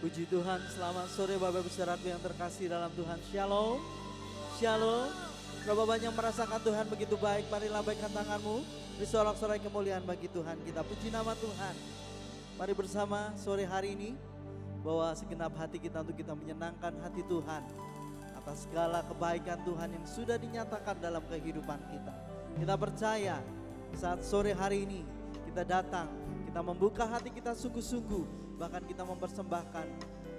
Puji Tuhan, selamat sore Bapak Ibu saudaraku yang terkasih dalam Tuhan. Shalom, shalom. Berapa banyak merasakan Tuhan begitu baik, mari lambaikan tanganmu. Bersorak-sorai kemuliaan bagi Tuhan, kita puji nama Tuhan. Mari bersama sore hari ini, bawa segenap hati kita untuk kita menyenangkan hati Tuhan atas segala kebaikan Tuhan yang sudah dinyatakan dalam kehidupan kita. Kita percaya saat sore hari ini kita datang, kita membuka hati kita sungguh-sungguh, bahkan kita mempersembahkan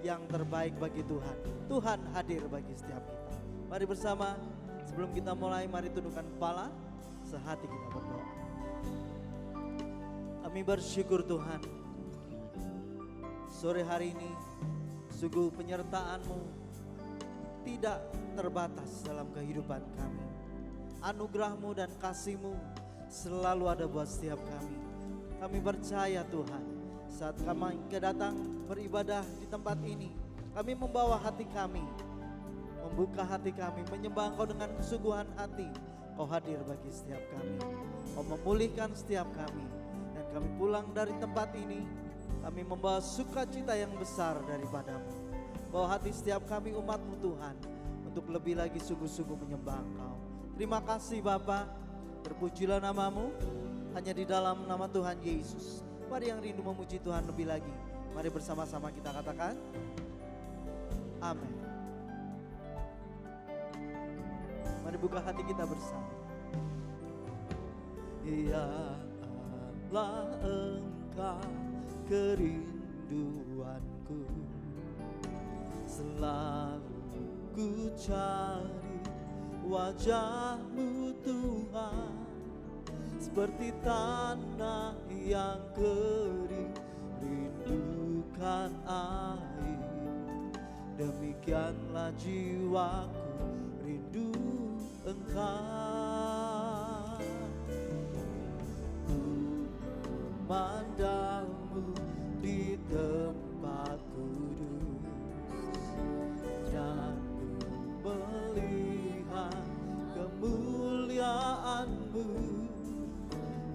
yang terbaik bagi Tuhan. Tuhan hadir bagi setiap kita. Mari bersama, sebelum kita mulai, mari tundukkan kepala, sehati kita berdoa. Kami bersyukur Tuhan, sore hari ini sungguh penyertaan-Mu tidak terbatas dalam kehidupan kami. Anugerah-Mu dan kasih-Mu selalu ada buat setiap kami. Kami percaya Tuhan, saat kami kedatang beribadah di tempat ini, kami membawa hati kami, membuka hati kami, menyembah Engkau dengan kesungguhan hati. Kau hadir bagi setiap kami, Kau memulihkan setiap kami, dan kami pulang dari tempat ini, kami membawa sukacita yang besar daripada-Mu. Bawa hati setiap kami umat-Mu Tuhan, untuk lebih lagi sungguh-sungguh menyembah Engkau. Terima kasih Bapa, terpujilah nama-Mu, hanya di dalam nama Tuhan Yesus. Mari yang rindu memuji Tuhan lebih lagi, mari bersama-sama kita katakan amin. Mari buka hati kita bersama. Ya Allah, Engkau kerinduanku, selalu ku cari wajah-Mu Tuhan, seperti tanah yang kering rindukan air, demikianlah jiwaku rindu Engkau. Ku memandang-Mu di tempat kudus, dan ku melihat kemuliaan-Mu.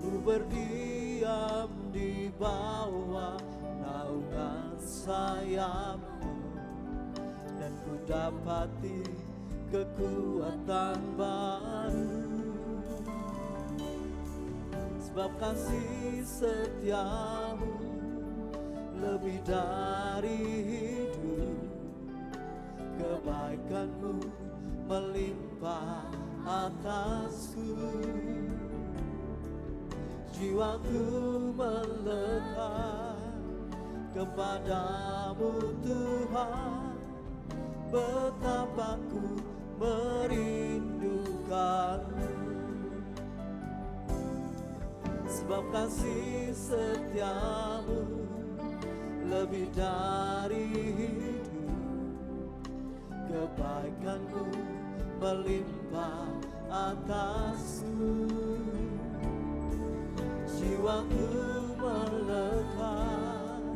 Ku berdiam di bawah naungan sayap-Mu, dan ku dapati kekuatan baru. Sebab kasih setia-Mu lebih dari hidup, kebaikan-Mu melimpah atasku. Jiwaku melekat kepada-Mu Tuhan, betapa ku merindukan-Mu. Sebab kasih setia-Mu lebih dari hidup, kebaikan-Mu melimpah atasku. Jiwaku melekat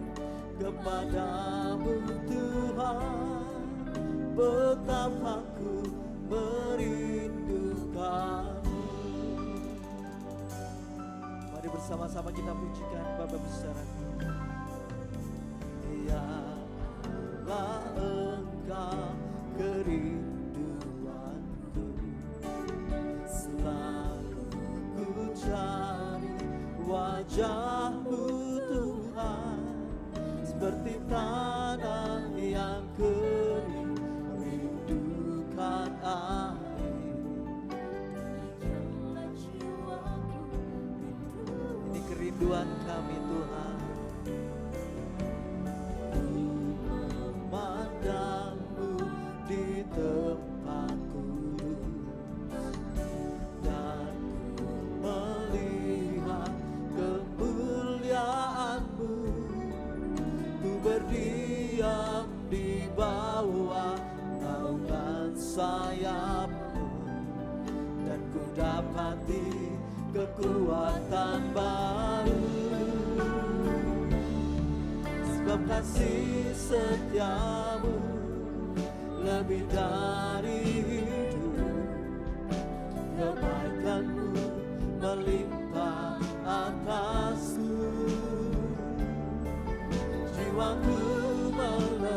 kepada-Mu Tuhan, betapa ku merindukan-Mu. Mari bersama-sama kita pujikan Bapa besar. Ya Allah, Engkau kerinduanku, selalu ku cari wajah-Mu Tuhan, seperti tanah yang kering rindukan air. Ini kerinduan kami Tuhan. Ku memandang-Mu di tempat kudus, dan ku melihat kemuliaan-Mu. Ku berdiam di bawah naungan sayap-Mu, dan ku dapati kekuatan baru. Sebab kasih setia-Mu lebih dari hidup, kebaikan-Mu melimpah atasku. Jiwaku melekat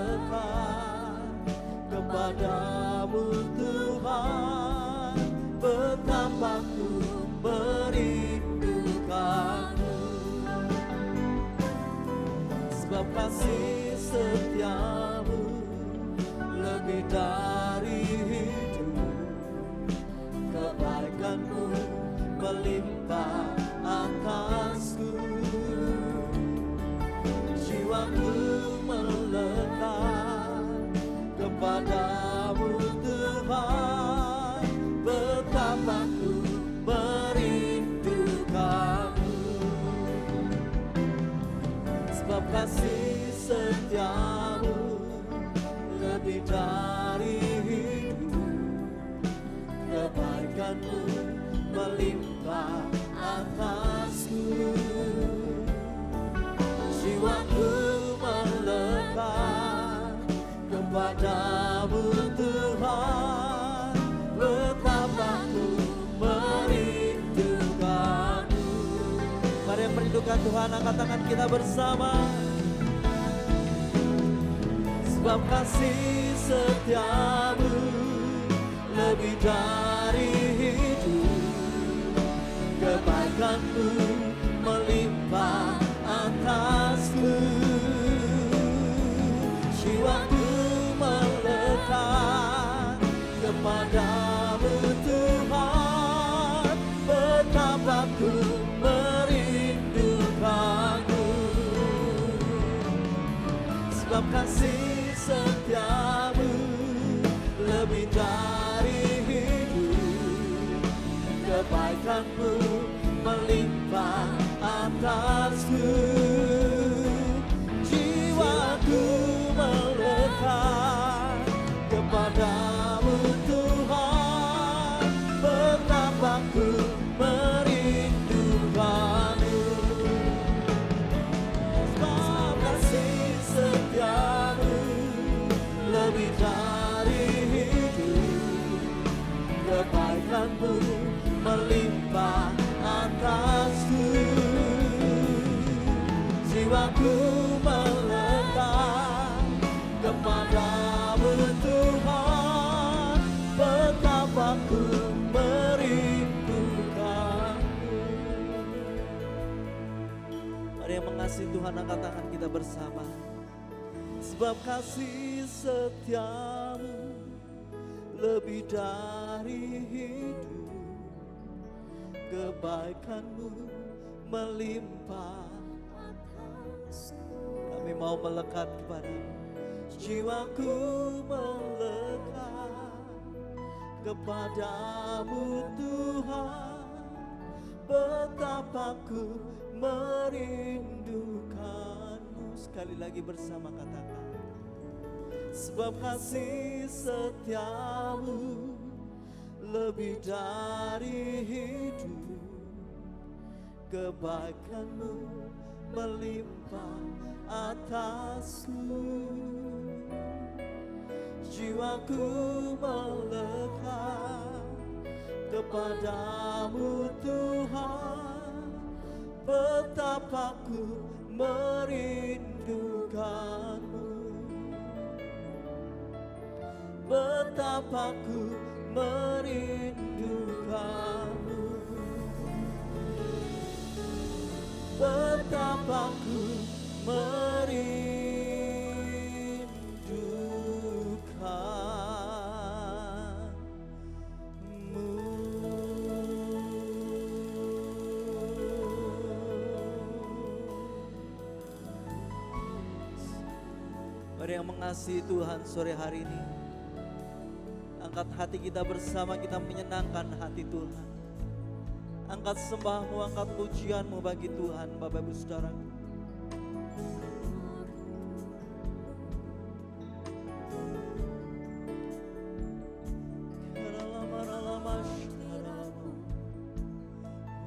kasih setiamu lebih dari hidup, kebaikanmu melimpah atasku. Jiwaku melekat kepadamu Tuhan, betapa ku merindukanmu. Mari yang merindukan Tuhan, angkat tangan kita bersama. Sebab kasih setiamu lebih dari hidup, kebaikanmu melimpah atasku. Jiwaku melekat kepadamu Tuhan, betapa ku merindukanmu. Sebab kasih setiamu lebih dari hidup, kebaikanmu melimpah atasku. Jiwaku melekat kepadamu Tuhan, betapa ku merindukanmu. Sebab kasih setiamu lebih dari hidup, kebaikanmu melimpah atasku. Jiwaku melekat kepadamu Tuhan, betapa ku merindukanmu. Mari yang mengasihi Tuhan, angkat tangan kita bersama. Sebab kasih setiamu lebih dari hidup, kebaikanmu melimpah atasku. Kami mau melekat kepadamu. Jiwaku melekat kepadamu Tuhan, betapa ku merindukanmu. Sekali lagi bersama katakan. Sebab kasih setiamu lebih dari hidup, kebaikanmu melimpah atasku. Jiwaku melekat kepadamu Tuhan, betapa ku merindukanmu. Betapa ku merindukanmu, betapa ku merindukanmu. Mari yang mengasihi Tuhan sore hari ini, angkat hati kita bersama, kita menyenangkan hati Tuhan. Angkat sembahmu, angkat pujianmu bagi Tuhan, Bapak Ibu Saudara.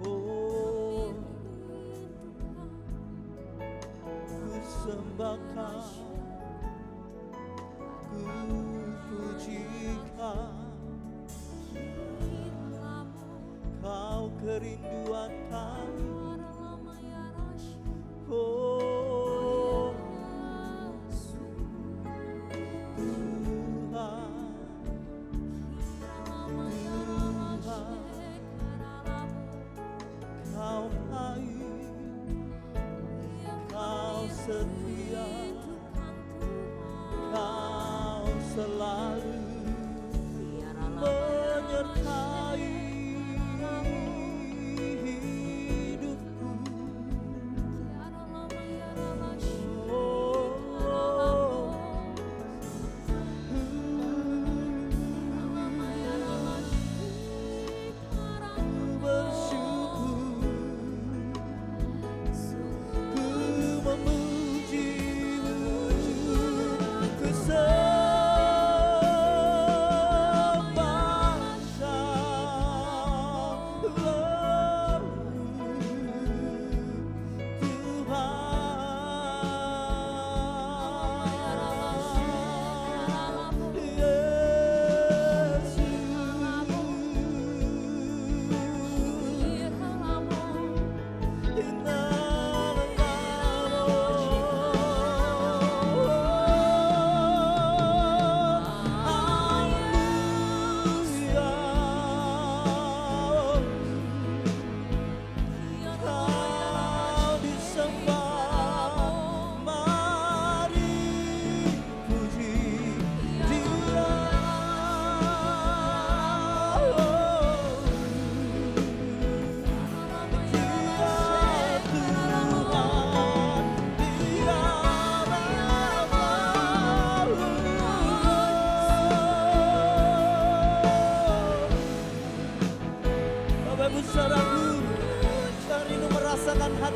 Oh, ku sembahkan, ku pujikan Kau, kerinduan kami. Oh Tuhan, Kau baik, Kau setia, Kau selalu menyertai hidupku. Bersyukur, ku memuji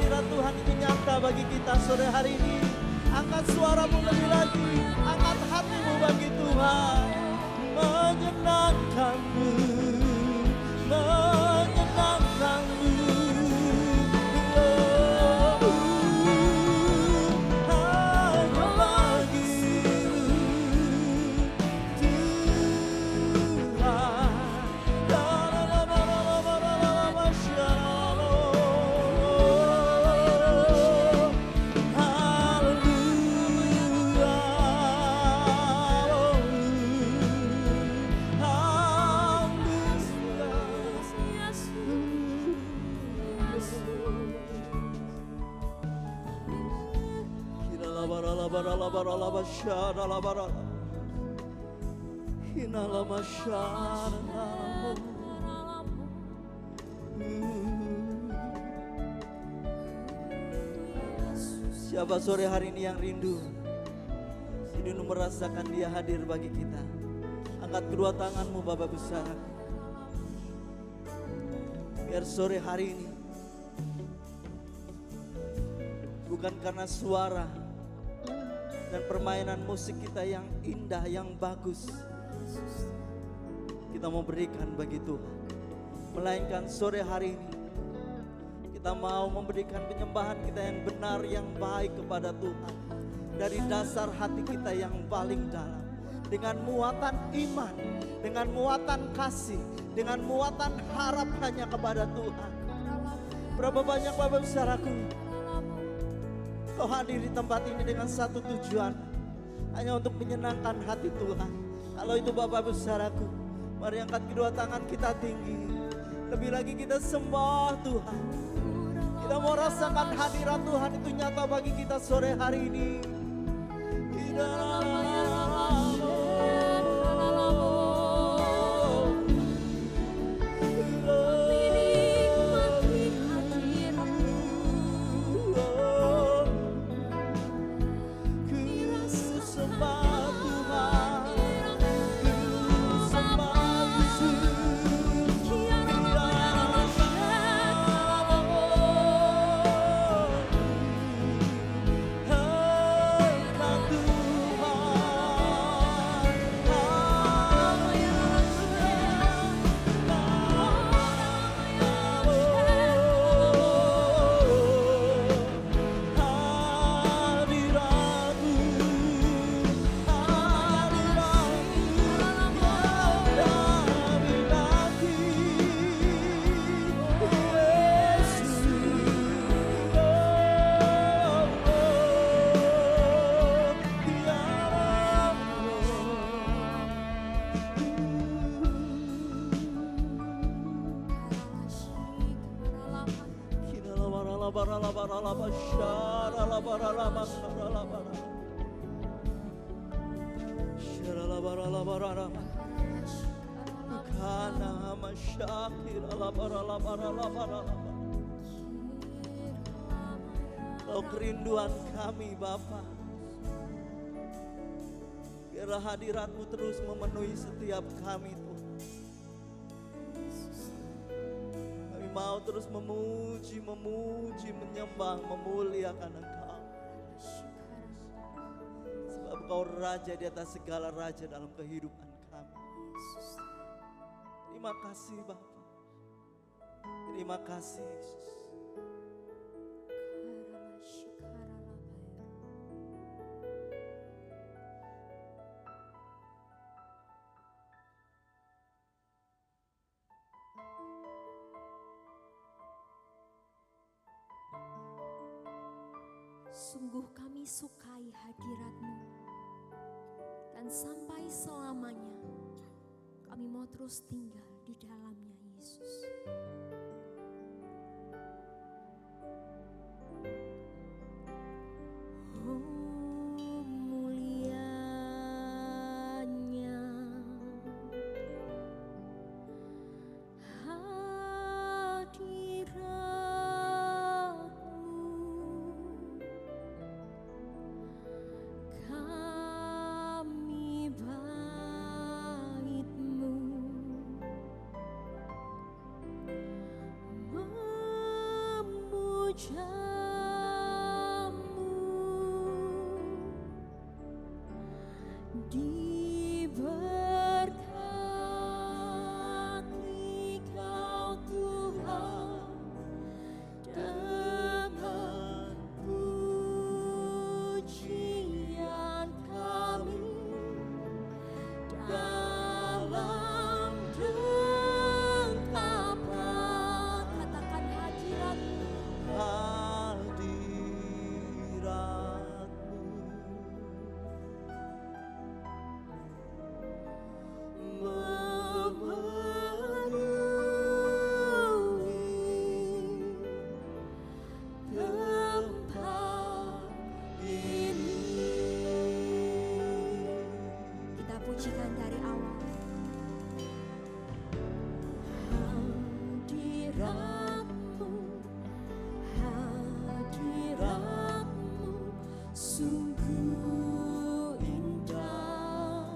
hadirat Tuhan itu nyata bagi kita sore hari ini. Angkat suaramu lebih lagi, angkat hatimu bagi Tuhan. Menyenangkanmu, menyenangkanmu. Hanya bagimu Tuhan. Siapa sore hari ini yang rindu merasakan Dia hadir bagi kita? Angkat kedua tanganmu Bapa besar. Biar sore hari ini bukan karena suara dan permainan musik kita yang indah, yang bagus, kita mau berikan bagi Tuhan, melainkan sore hari ini kita mau memberikan penyembahan kita yang benar, yang baik kepada Tuhan dari dasar hati kita yang paling dalam, dengan muatan iman, dengan muatan kasih, dengan muatan harap hanya kepada Tuhan. Berapa banyak Bapak besaraku, Kau hadir di tempat ini dengan satu tujuan, hanya untuk menyenangkan hati Tuhan. Kalau itu Bapak besaraku, mari angkat kedua tangan kita tinggi. Lebih lagi kita sembah Tuhan. Kita mau rasakan hadirat Tuhan itu nyata bagi kita sore hari ini. Oh, kerinduan kami Bapa, biarlah hadirat-Mu terus memenuhi setiap kami Tuhan. Kami mau terus memuji, menyembah, memuliakan Engkau, sebab Engkau Raja di atas segala raja dalam kehidupan kami. Terima kasih Bapa, terima kasih Yesus. Sungguh kami sukai hadirat-Mu, dan sampai selamanya kami mau terus tinggal di dalamnya Yesus. Oh, mulianya kami bait-Mu. Diberkati Kau Tuhan dengan pujian kami dalam dengkapan. Katakan hadirat-Mu. Kita pujikan dari awal. Hadirat-Mu, hadirat-Mu sungguh indah.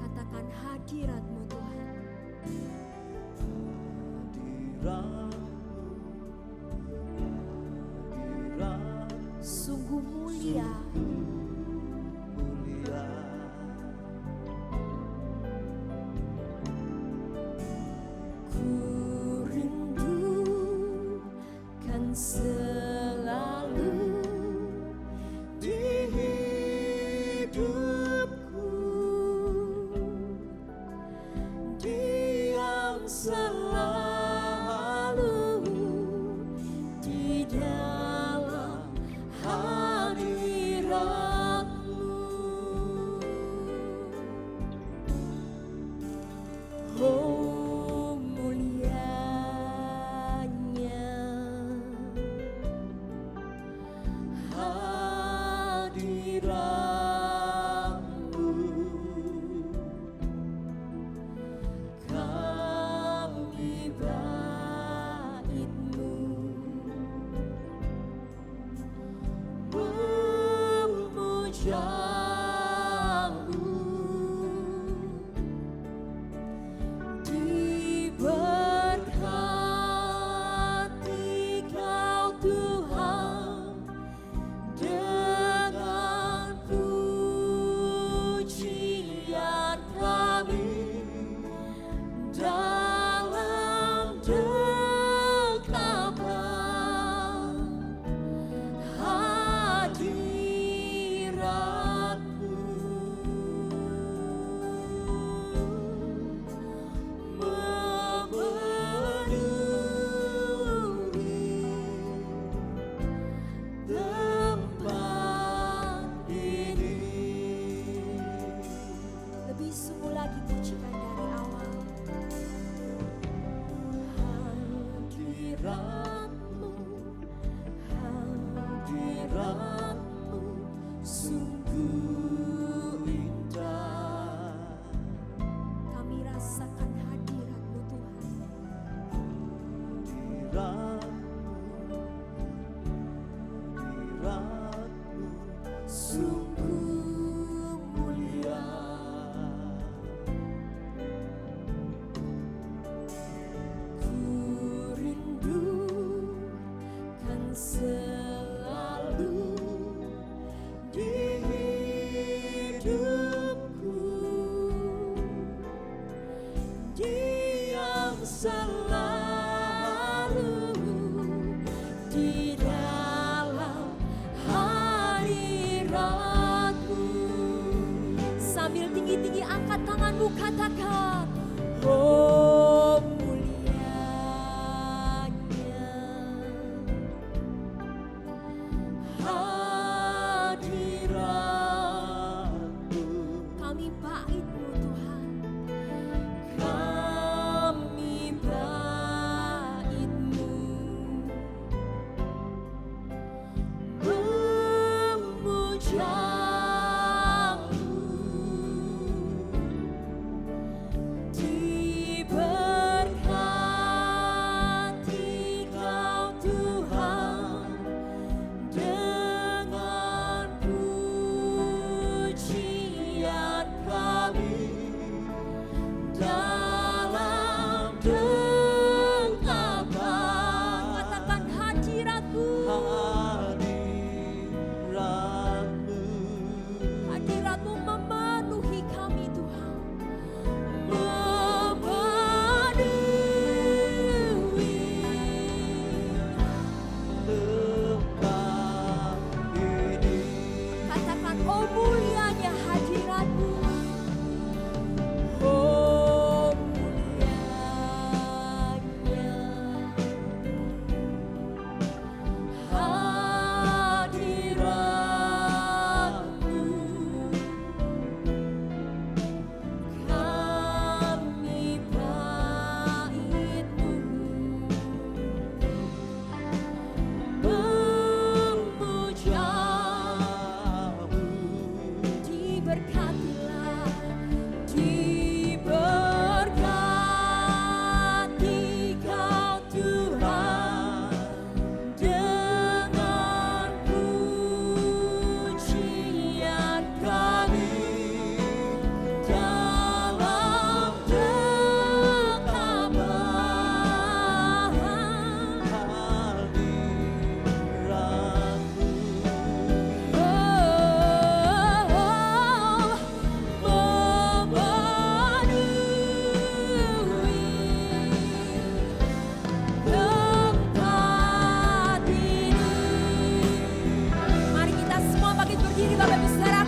Katakan hadirat-Mu Tuhan. Sungguh mulia. Ku rindukan selalu di hidupku, Dia selalu di dalam hadirat-Mu. Oh mulianya hadirat-Mu, kami bait-Mu memuja-Mu. Diberkati Kau Tuhan dengan pujian kami dalam dengkapan hadirat-Mu. Memenuhi tempat ini. Lebih sungguh lagi pujikan dari awal. Hadirat-Mu, hadirat-Mu sungguh indah. Kami rasakan hadirat-Mu Tuhan. Sungguh mulia. Ku rindukan selalu di hidupku, Dia selalu di dalam hadirat-Mu. Sambil tinggi-tinggi angkat tanganmu, katakan oh mulianya hadirat-Mu. Kami bait-Mu Tuhan. Kami bait-Mu memuja-Mu. Di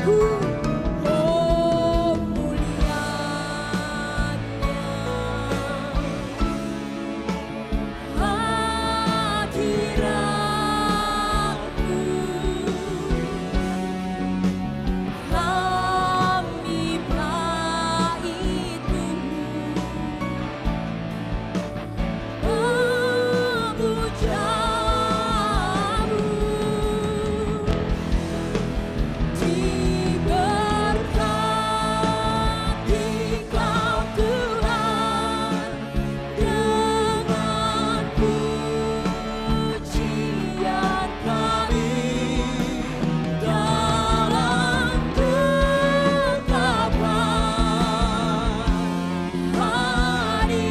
hadiratku. Oh mulianya hadiratmu. Kami baitmu, memujamu. Diberkati Kau Tuhan dengan pujian kami dalam tetapan hadiratmu.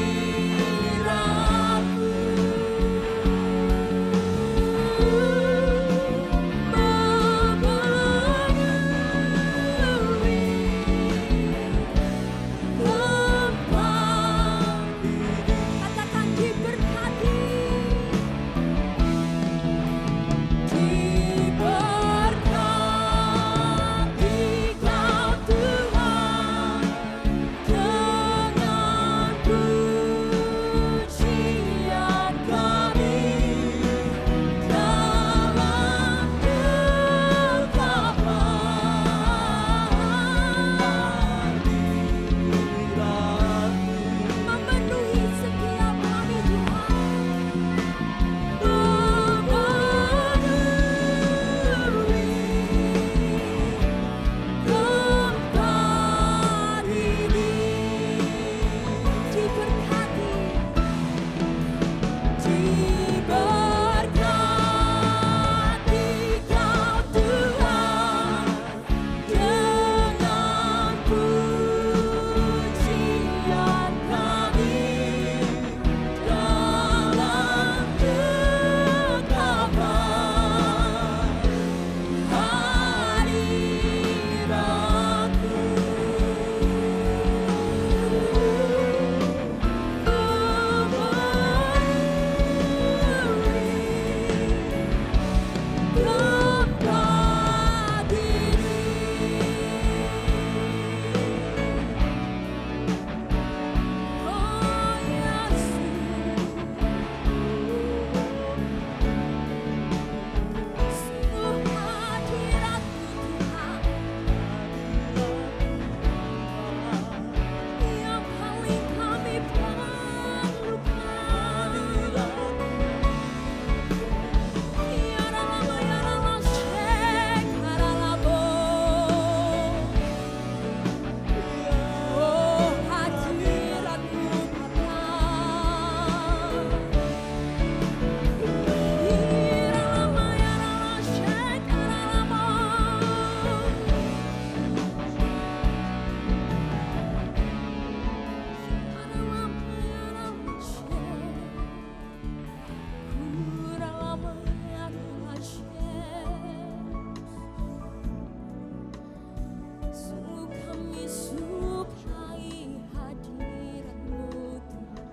Katakan diberkati, diberkati Kau Tuhan dengan pujian kami dalam tetapan memenuhi setiap kami Tuhan, memenuhi tempat ini. Diberkati, diberkati Kau Tuhan dengan pujian kami dalam tetapan hadiratmu. Tempat ini, oh Yesus, sungguh hadirat-Mu Tuhan yang paling kami perlukan. Ya Rama, ya Rama, Shekaralabo. Oh hadirat-Mu Bapa. Ya Rama, ya Rama, Shekaralabo. Sungguh kami sukai hadirat-Mu Tuhan.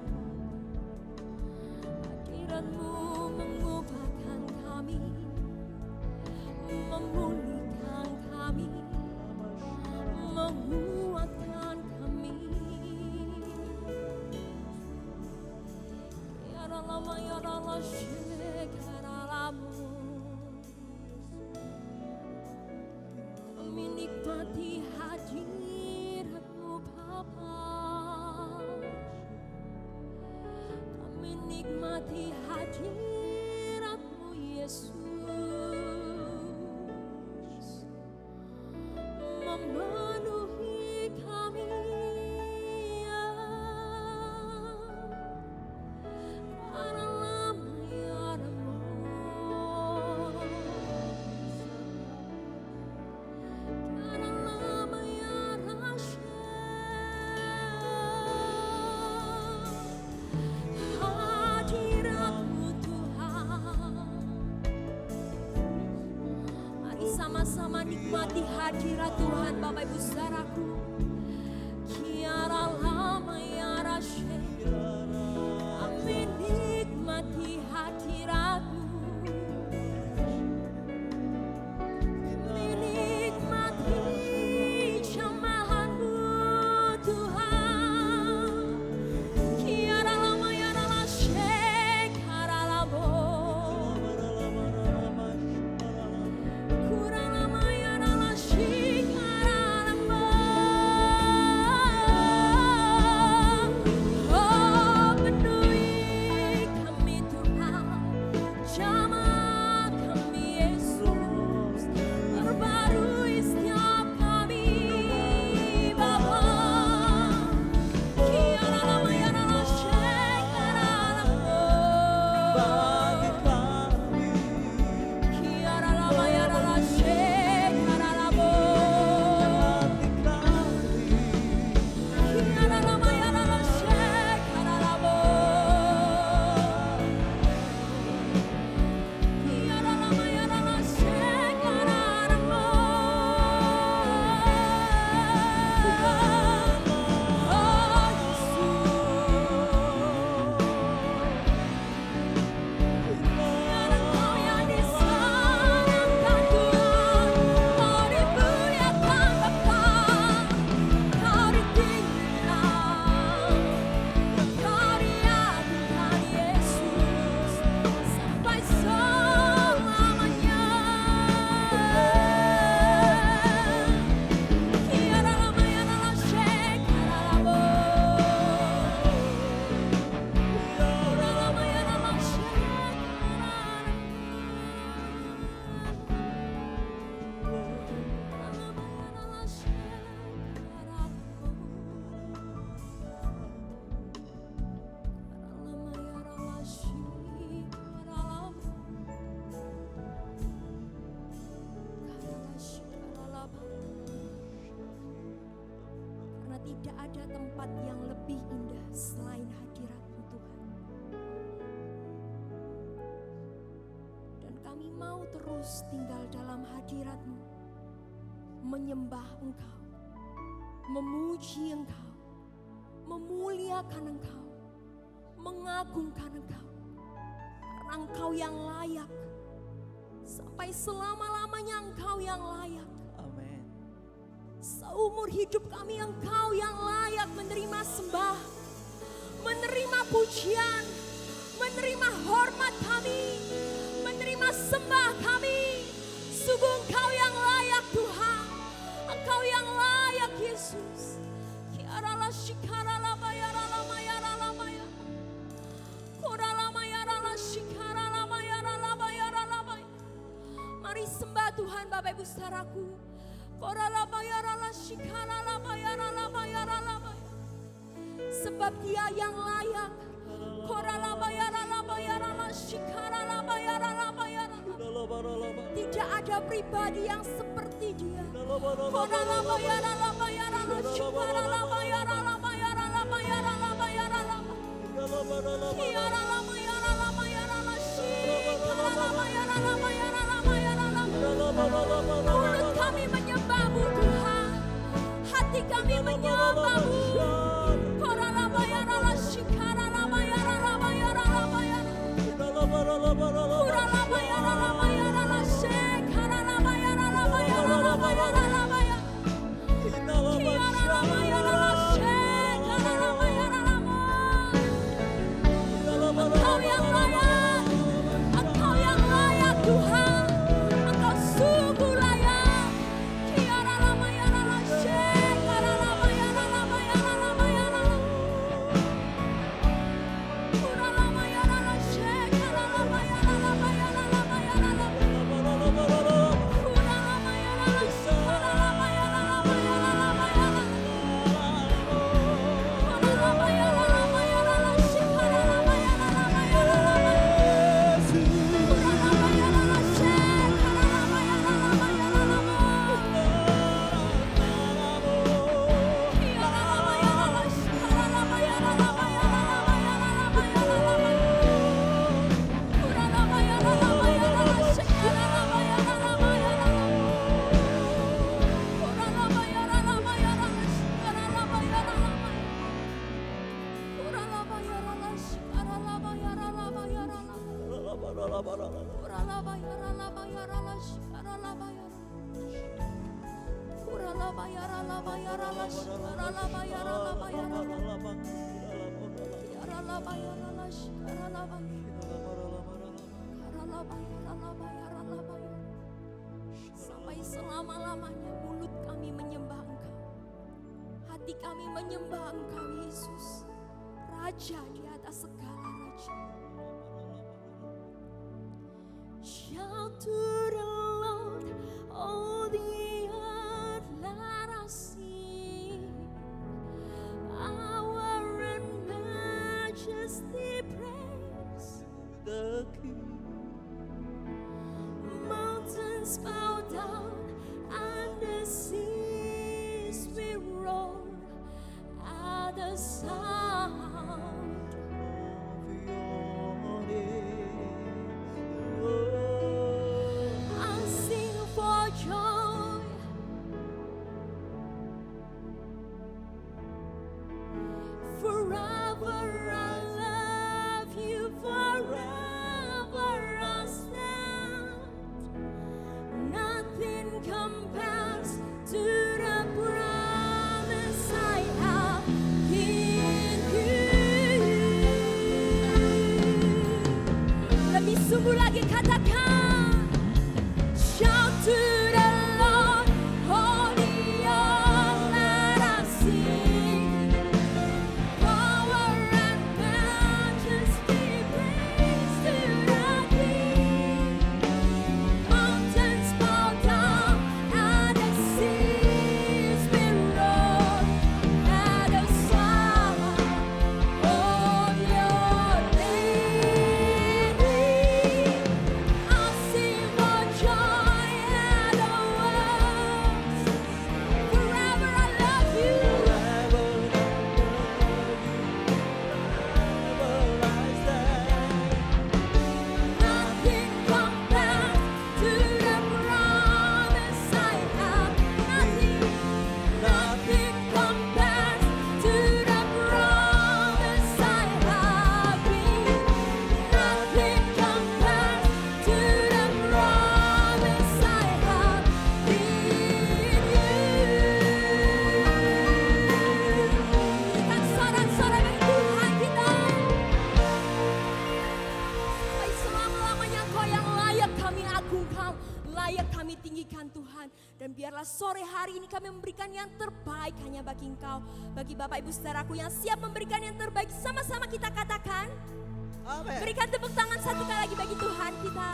Hadirat-Mu mengubahkan kami, memulihkan kami, menguatkan kami. Ya Rama, ya Rama, Shekaralabo. Kami nikmati hadirat-Mu Bapa. Kami nikmati hadirat-Mu Yesus, memenuhi kami. Karena lama ya Rama, karena lama ya Rasha. Hadirat-Mu Tuhan, mari sama-sama nikmati hadirat Tuhan Bapak Ibu Saudaraku. Kiara lama ya Rasha, kami nikmati hadirat-Mu. Kami nikmati Kami mau terus tinggal dalam hadirat-Mu, menyembah Engkau, memuji Engkau, memuliakan Engkau, mengagungkan Engkau. Karena Engkau yang layak, sampai selama-lamanya Engkau yang layak. Amin. Seumur hidup kami Engkau yang layak menerima sembah, menerima pujian, menerima hormat kami, menerima sembah kami. Sungguh Engkau yang layak Tuhan, Engkau yang layak Yesus. Kiarala shikarala bayarala mayarala maya, korala mayarala shikarala mayarala bayarala maya. Mari sembah Tuhan Bapak Ibu saudaraku. Korala bayarala shikarala bayarala bayarala maya. Sebab Dia yang layak. Korala bayarala bayarala shikarala bayarala bayarala. Tidak ada pribadi yang seperti Dia. Korala bayarala bayarala shikarala bayarala bayarala bayarala bayarala. Kiarala bayarala bayarala shikarala bayarala bayarala bayarala. Mulut kami menyembah-Mu Tuhan, hati kami menyembah-Mu. Korala bayarala shikarala bayarala bayarala bayarala. Kurala bayarala bayarala shikarala bayarala bayarala bayarala bayarala. Kiarala bayarala shikarala bayarala bayarala. Engkau yang layak, Engkau yang layak Tuhan, Engkau sungguh layak. Kiarala bayarala shikarala bayarala bayarala bayarala. Kurala bayarala shikarala bayarala bayarala bayarala. Kurala bayarala shikarala bayarala bayarala bayarala. Kurala bayarala bayarala shikarala bayarala bayarala bayarala. Kurala bayarala shikarala bayarala bayarala bayarala. Kiarala bayarala shikarala bayarala bayarala bayarala bayarala. Kurala bayarala bayarala shikarala bayarala bayarala. Kurala bayarala bayarala shikarala bayarala bayarala. Kurala bayarala shikarala bayarala bayarala. Kurala bayarala bayarala shikarala bayarala. Kurala bayarala bayarala shikarala bayarala bayarala. Kiarala bayarala shikarala bayarala. Karala bayarala bayarala bayarala. Sampai selama-lamanya mulut kami menyembah Engkau, hati kami menyembah Engkau Yesus, Raja di atas segala raja. Shout to the Lord, all the earth, let us sing. Power and majesty praise. The King. Mountains bow down and the seas will roar at the sound Of your layak kami tinggikan Tuhan. Dan biarlah sore hari ini kami memberikan yang terbaik hanya bagi Engkau. Bagi Bapak Ibu saudaraku yang siap memberikan yang terbaik, sama-sama kita katakan. Amin. Berikan tepuk tangan satu kali lagi bagi Tuhan kita.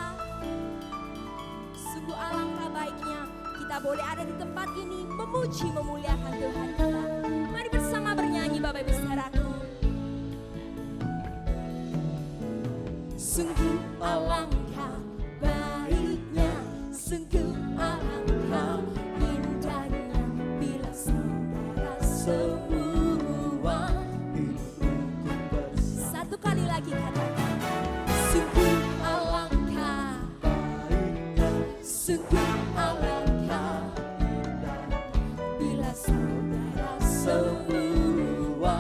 Sungguh alangkah baiknya kita boleh ada di tempat ini memuji memuliakan Tuhan kita. Mari bersama bernyanyi Bapak Ibu saudaraku. Sungguh alangkah baiknya, sungguh alangkah indahnya bila saudara semua Hidupku bersama satu kali lagi katakan. Sungguh alangkah baiknya, sungguh alangkah bila saudara semua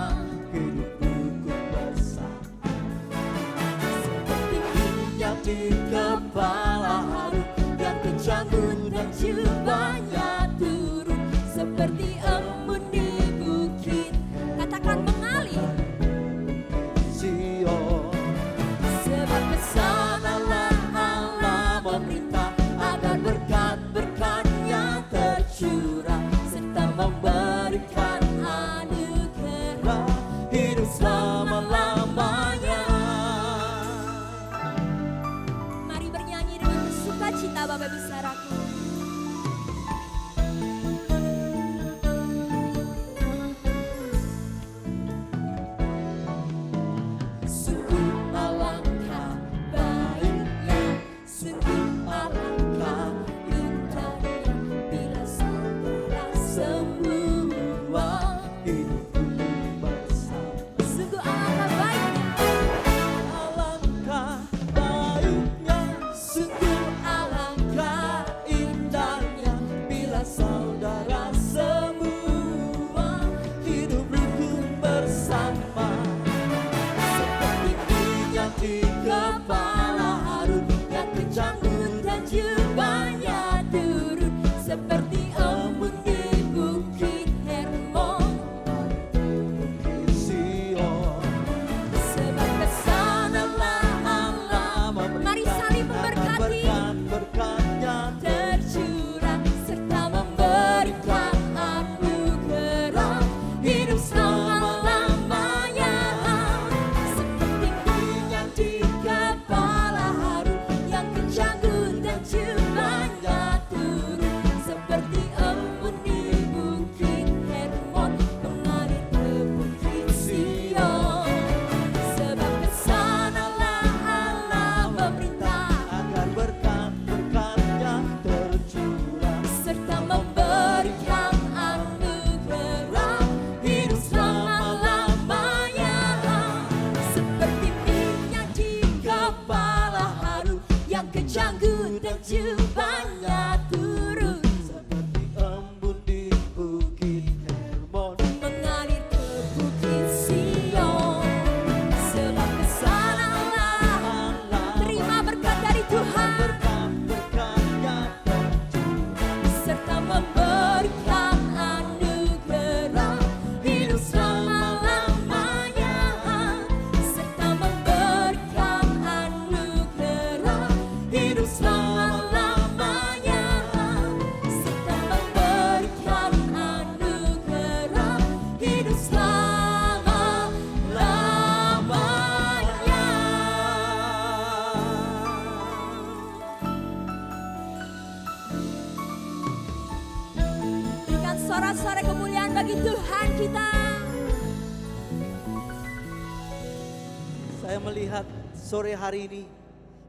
hidupku bersama. Seperti minyak di kepala Harun yang kejanggut dan jubahnya turun. seperti embun di bukit, katakan mengalir. Sion, Sebab pesan Allah Allah memerintah agar berkat-berkat-Nya tercurah serta memberikan anugerah. hidup selama-lamanya. Mari bernyanyi dengan sukacita Bapak Ibu saudaraku. Sungguh alangkah baiknya, sungguh alangkah indahnya bila saudara semua. Hidupku bersama. Sungguh alangkah baiknya, Alangkah baiknya, sungguh alangkah indahnya bila saudara semua hidup rukun bersama. Seperti minyak di kepala Harun yang kejanggut dan jubahnya turun. seperti embun di bukit Hermon. Sion, Sebab pesan Allah Allah Mari saling memberkati, berkat-berkat-Nya tercurah serta memberikan anugerah hidup selama-lamanya. Seperti minyak di kepala Harun yang kejanggut dan jubahnya turun. Seperti embun di bukit Hermon mengalir ke bukit Sion. Sebab pesan Allah memerintah agar berkat-berkat-Nya tercurah serta memberikan anugerah hidup selama-lamanya. Seperti minyak di kepala Harun yang kejanggut dan jubahnya turun. seperti embun di bukit Hermon. Mengalir ke bukit Sion. Sebab pesan Allah, terima berkat dari Tuhan Berkat-berkat-Nya tercurah serta memberikan anugerah hidup selama-lamanya. Serta memberikan anugerah hidup selama-lamanya. Serta memberikan anugerah hidup selama-lamanya. Berikan sorak-sorai kemuliaan bagi Tuhan kita. Saya melihat sore hari ini,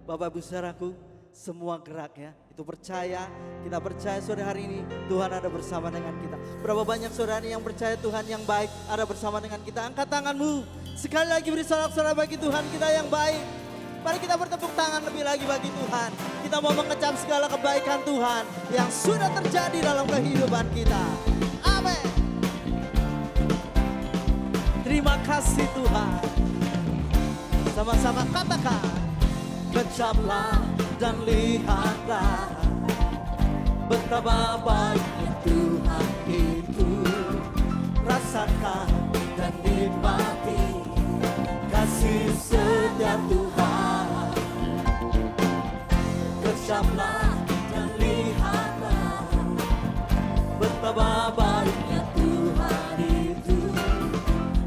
Bapak Ibu saudaraku, semua geraknya itu percaya, kita percaya sore hari ini Tuhan ada bersama dengan kita. Berapa banyak saudara yang percaya Tuhan yang baik ada bersama dengan kita? Angkat tanganmu, sekali lagi beri sorak-sorai bagi Tuhan kita yang baik. Mari kita bertepuk tangan lebih lagi bagi Tuhan. Kita mau mengecam segala kebaikan Tuhan yang sudah terjadi dalam kehidupan kita. Amin. Terima kasih Tuhan. Sama-sama katakan, kecaplah dan lihatlah betapa baiknya Tuhan itu. Rasakan dan nikmati kasih setia Tuhan. Kecaplah dan lihatlah Betapa baiknya Tuhan itu,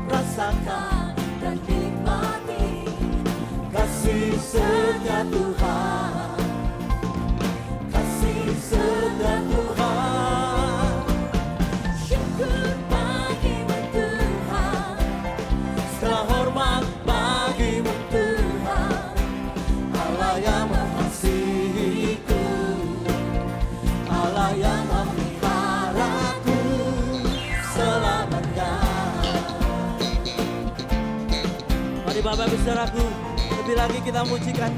rasakan dan nikmati kasih setia Tuhan, kasih setia Tuhan. Syukur bagimu Tuhan, segala hormat bagimu Tuhan, Allah yang mengasihiku, Allah yang memeliharaku selamanya. Mari Bapak Ibu Saudaraku, lebih lagi kita mujikan,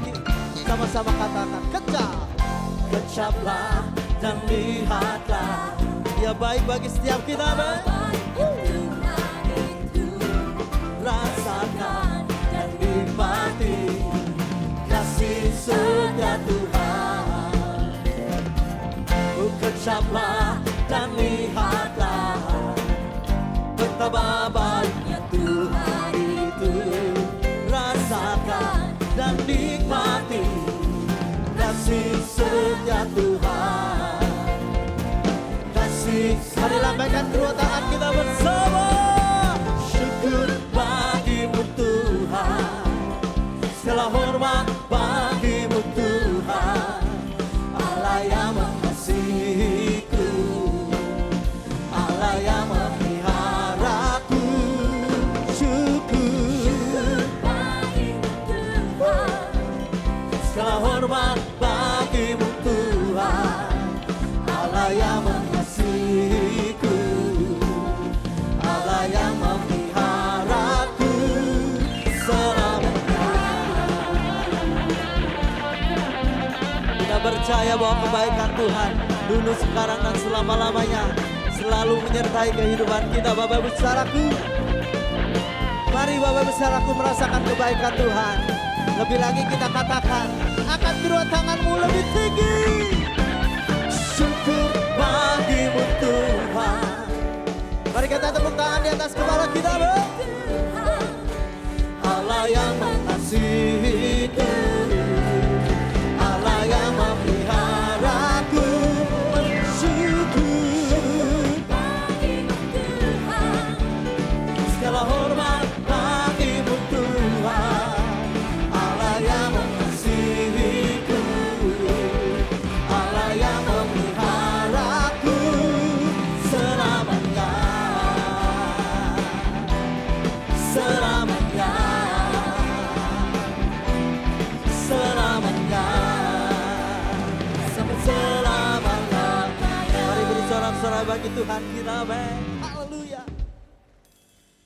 sama-sama katakan kecap. Kecaplah dan lihatlah, Dia baik bagi setiap kita. Rasakan dan nikmati kasih setia Tuhan. Kecaplah dan lihatlah, betapa baiknya Tuhan itu. Rasakan dan nikmati kasih setia Tuhan. Kasih, mari lambaikan kedua tangan kita bersama. Syukur bagimu Tuhan, segala hormat bagimu Tuhan, Allah yang mengasihiku, Allah yang memeliharaku. Syukur bagimu Tuhan, segala hormat bagimu Tuhan, Allah yang mengasihiku, Allah yang memeliharaku selamanya. Kita percaya bahwa kebaikan Tuhan dulu, sekarang, dan selama-lamanya selalu menyertai kehidupan kita. Bapak Ibu Saudaraku, mari Bapak Ibu Saudaraku merasakan kebaikan Tuhan. Lebih lagi kita katakan, angkat kedua tanganmu lebih tinggi. Syukur bagimu Tuhan. Mari kita tepuk tangan di atas kepala kita. Allah yang mengasihiku, Allah yang memeliharaku. Syukur bagimu Tuhan, segala hormat bagimu Tuhan, Allah yang mengasihiku, Allah yang memeliharaku selamanya, selamanya, selamanya, sampai selamanya. Mari beri sorak-sorai bagi Tuhan kita. Haleluya.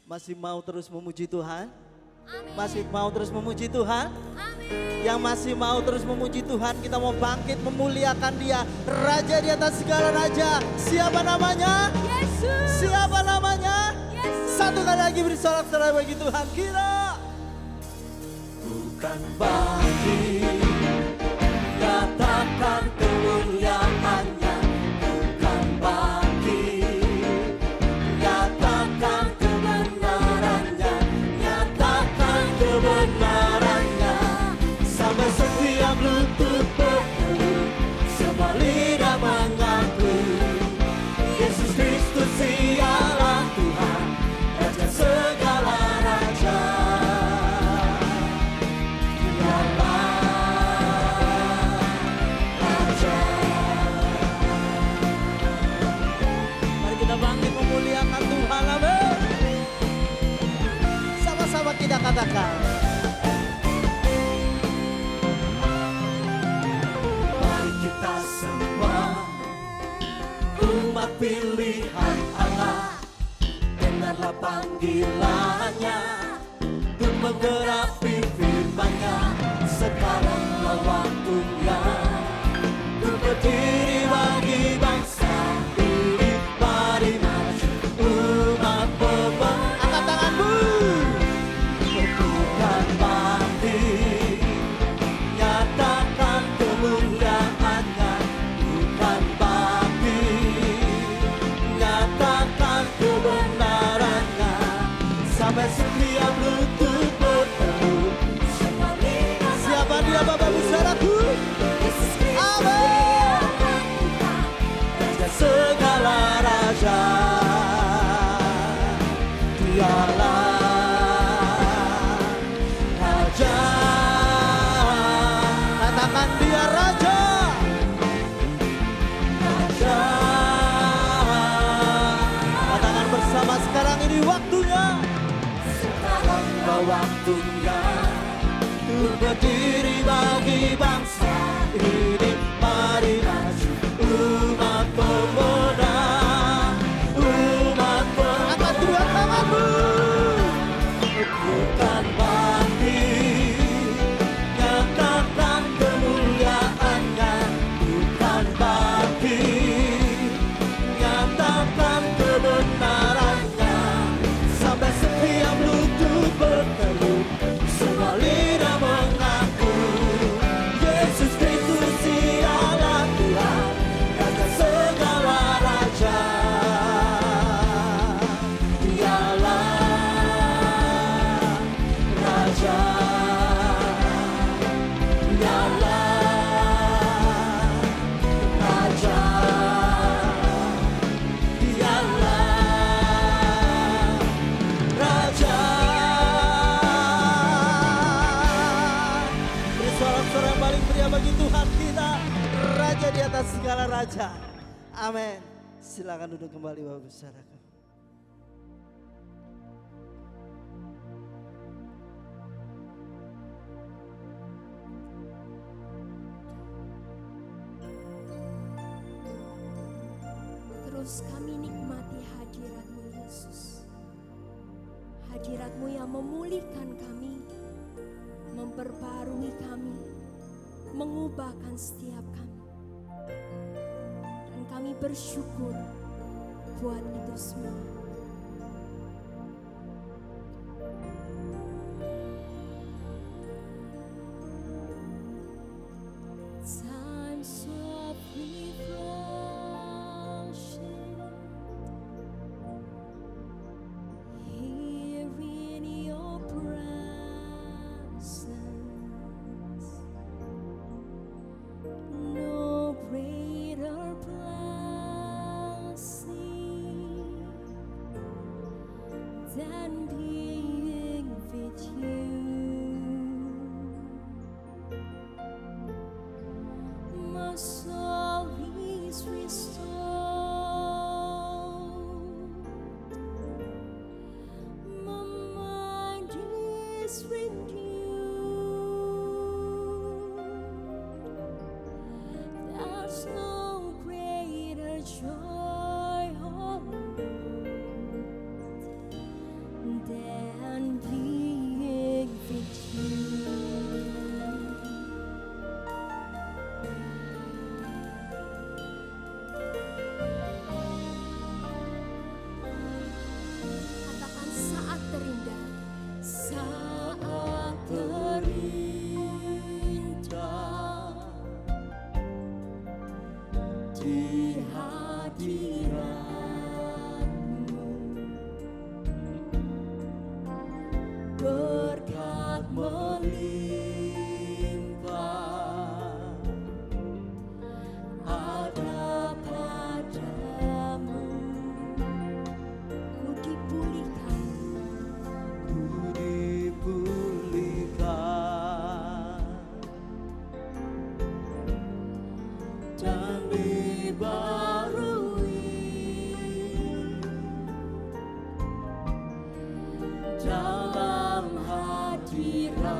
Masih mau terus memuji Tuhan? Masih mau terus memuji Tuhan? Yang masih mau terus memuji Tuhan, kita mau bangkit memuliakan Dia, Raja di atas segala raja. Siapa namanya? Yesus. Siapa namanya? Yesus. Satu kali lagi beri sorak-sorai bagi Tuhan kita. Bukan bagi nyatakan kemuliaannya, bukan bagi nyatakan kebenarannya, nyatakan kebenarannya, sampai setiap lutut berteduh, semua lidah mengaku Yesus Kristus ialah Tuhan, Raja segala raja. Mari kita bangkit memuliakan Tuhan. Amin. Sama-sama kita katakan, mari kita semua umat pilihan Allah, dengarlah panggilannya untuk menggenapi firman-Nya. Sekaranglah waktunya untuk berdiri bagi bangsa ini. Mari maju umat bebas, angkat tanganmu. Bukan bangkit, nyatakan kemuliaannya. Bukan bangkit, nyatakan kebenarannya, sampai setiap lutut berteduh. Siapa Dia Bapak Ibu Saudaraku? waktunya. Sekarang waktunya untuk berdiri bagi bangsa ini. Mari maju umat pemenang, umat pemenang. Angkat kedua tanganmu. Bukan bakti, nyatakan kemuliaannya. Bukan bakti, nyatakan kebenarannya. Sampai setiap lutut bertelut, semua lidah mengaku Yesus Kristus ialah Tuhan, Raja segala raja. Dialah Raja, Dialah Raja, Dialah Raja. Beri sorak-sorai yang paling meriah bagi Tuhan kita, Raja di atas segala raja. Amin. Silakan duduk kembali Bapak Saudaraku. Terus kami nikmati hadirat-Mu Yesus. Hadirat-Mu yang memulihkan kami, memperbarui kami, mengubahkan setiap kami. Dan kami bersyukur buat itu semua. Times of refreshing here in your presence, no greater blessing than being with you. My soul is restored, my mind is renewed. There's no greater joy, oh Lord, than being with you. Katakan saat terindah, saat terindah di hadirat-Mu, berkat melimpah ada padamu. Ku dipulihkan, Ku dipulihkan dan dibarui dalam hadirat-Mu.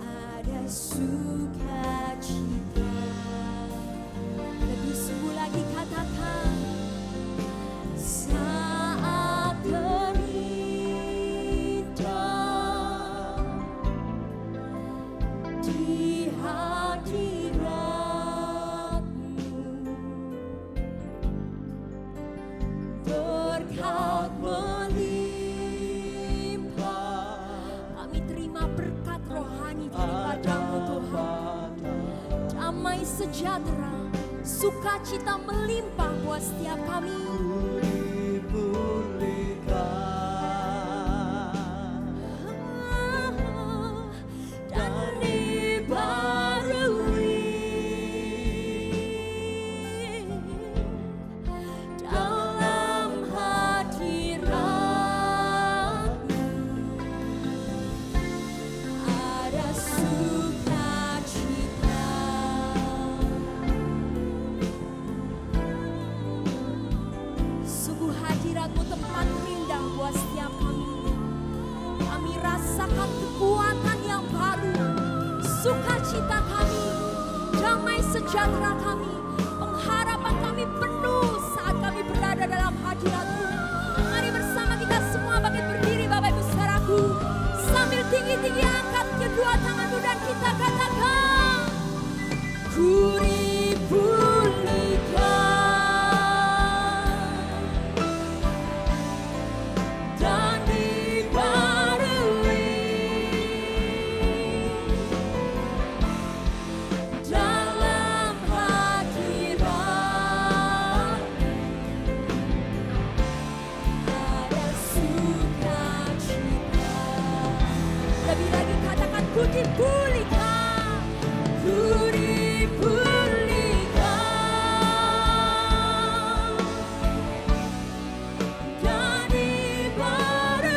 ada sukacita. Lebih sungguh lagi katakan, saat terindah di hadirat-Mu, berkat melimpah. Kami terima berkat rohani daripada-Mu Tuhan. Damai sejahtera, sukacita melimpah buat setiap kami. Dan dibarui dalam hadirat-Mu, ada sukacita. damai sejahtera kami, pengharapan kami penuh saat kami berada dalam hadirat-Mu. Mari bersama kita semua bangkit berdiri Bapak Ibu Saudaraku. Sambil tinggi-tinggi angkat kedua tanganmu dan kita katakan, ku dipulihkan dan dibarui dalam hadirat, ada sukacita. Lebih lagi katakan, ku dipulihkan, ku dipulihkan dan dibarui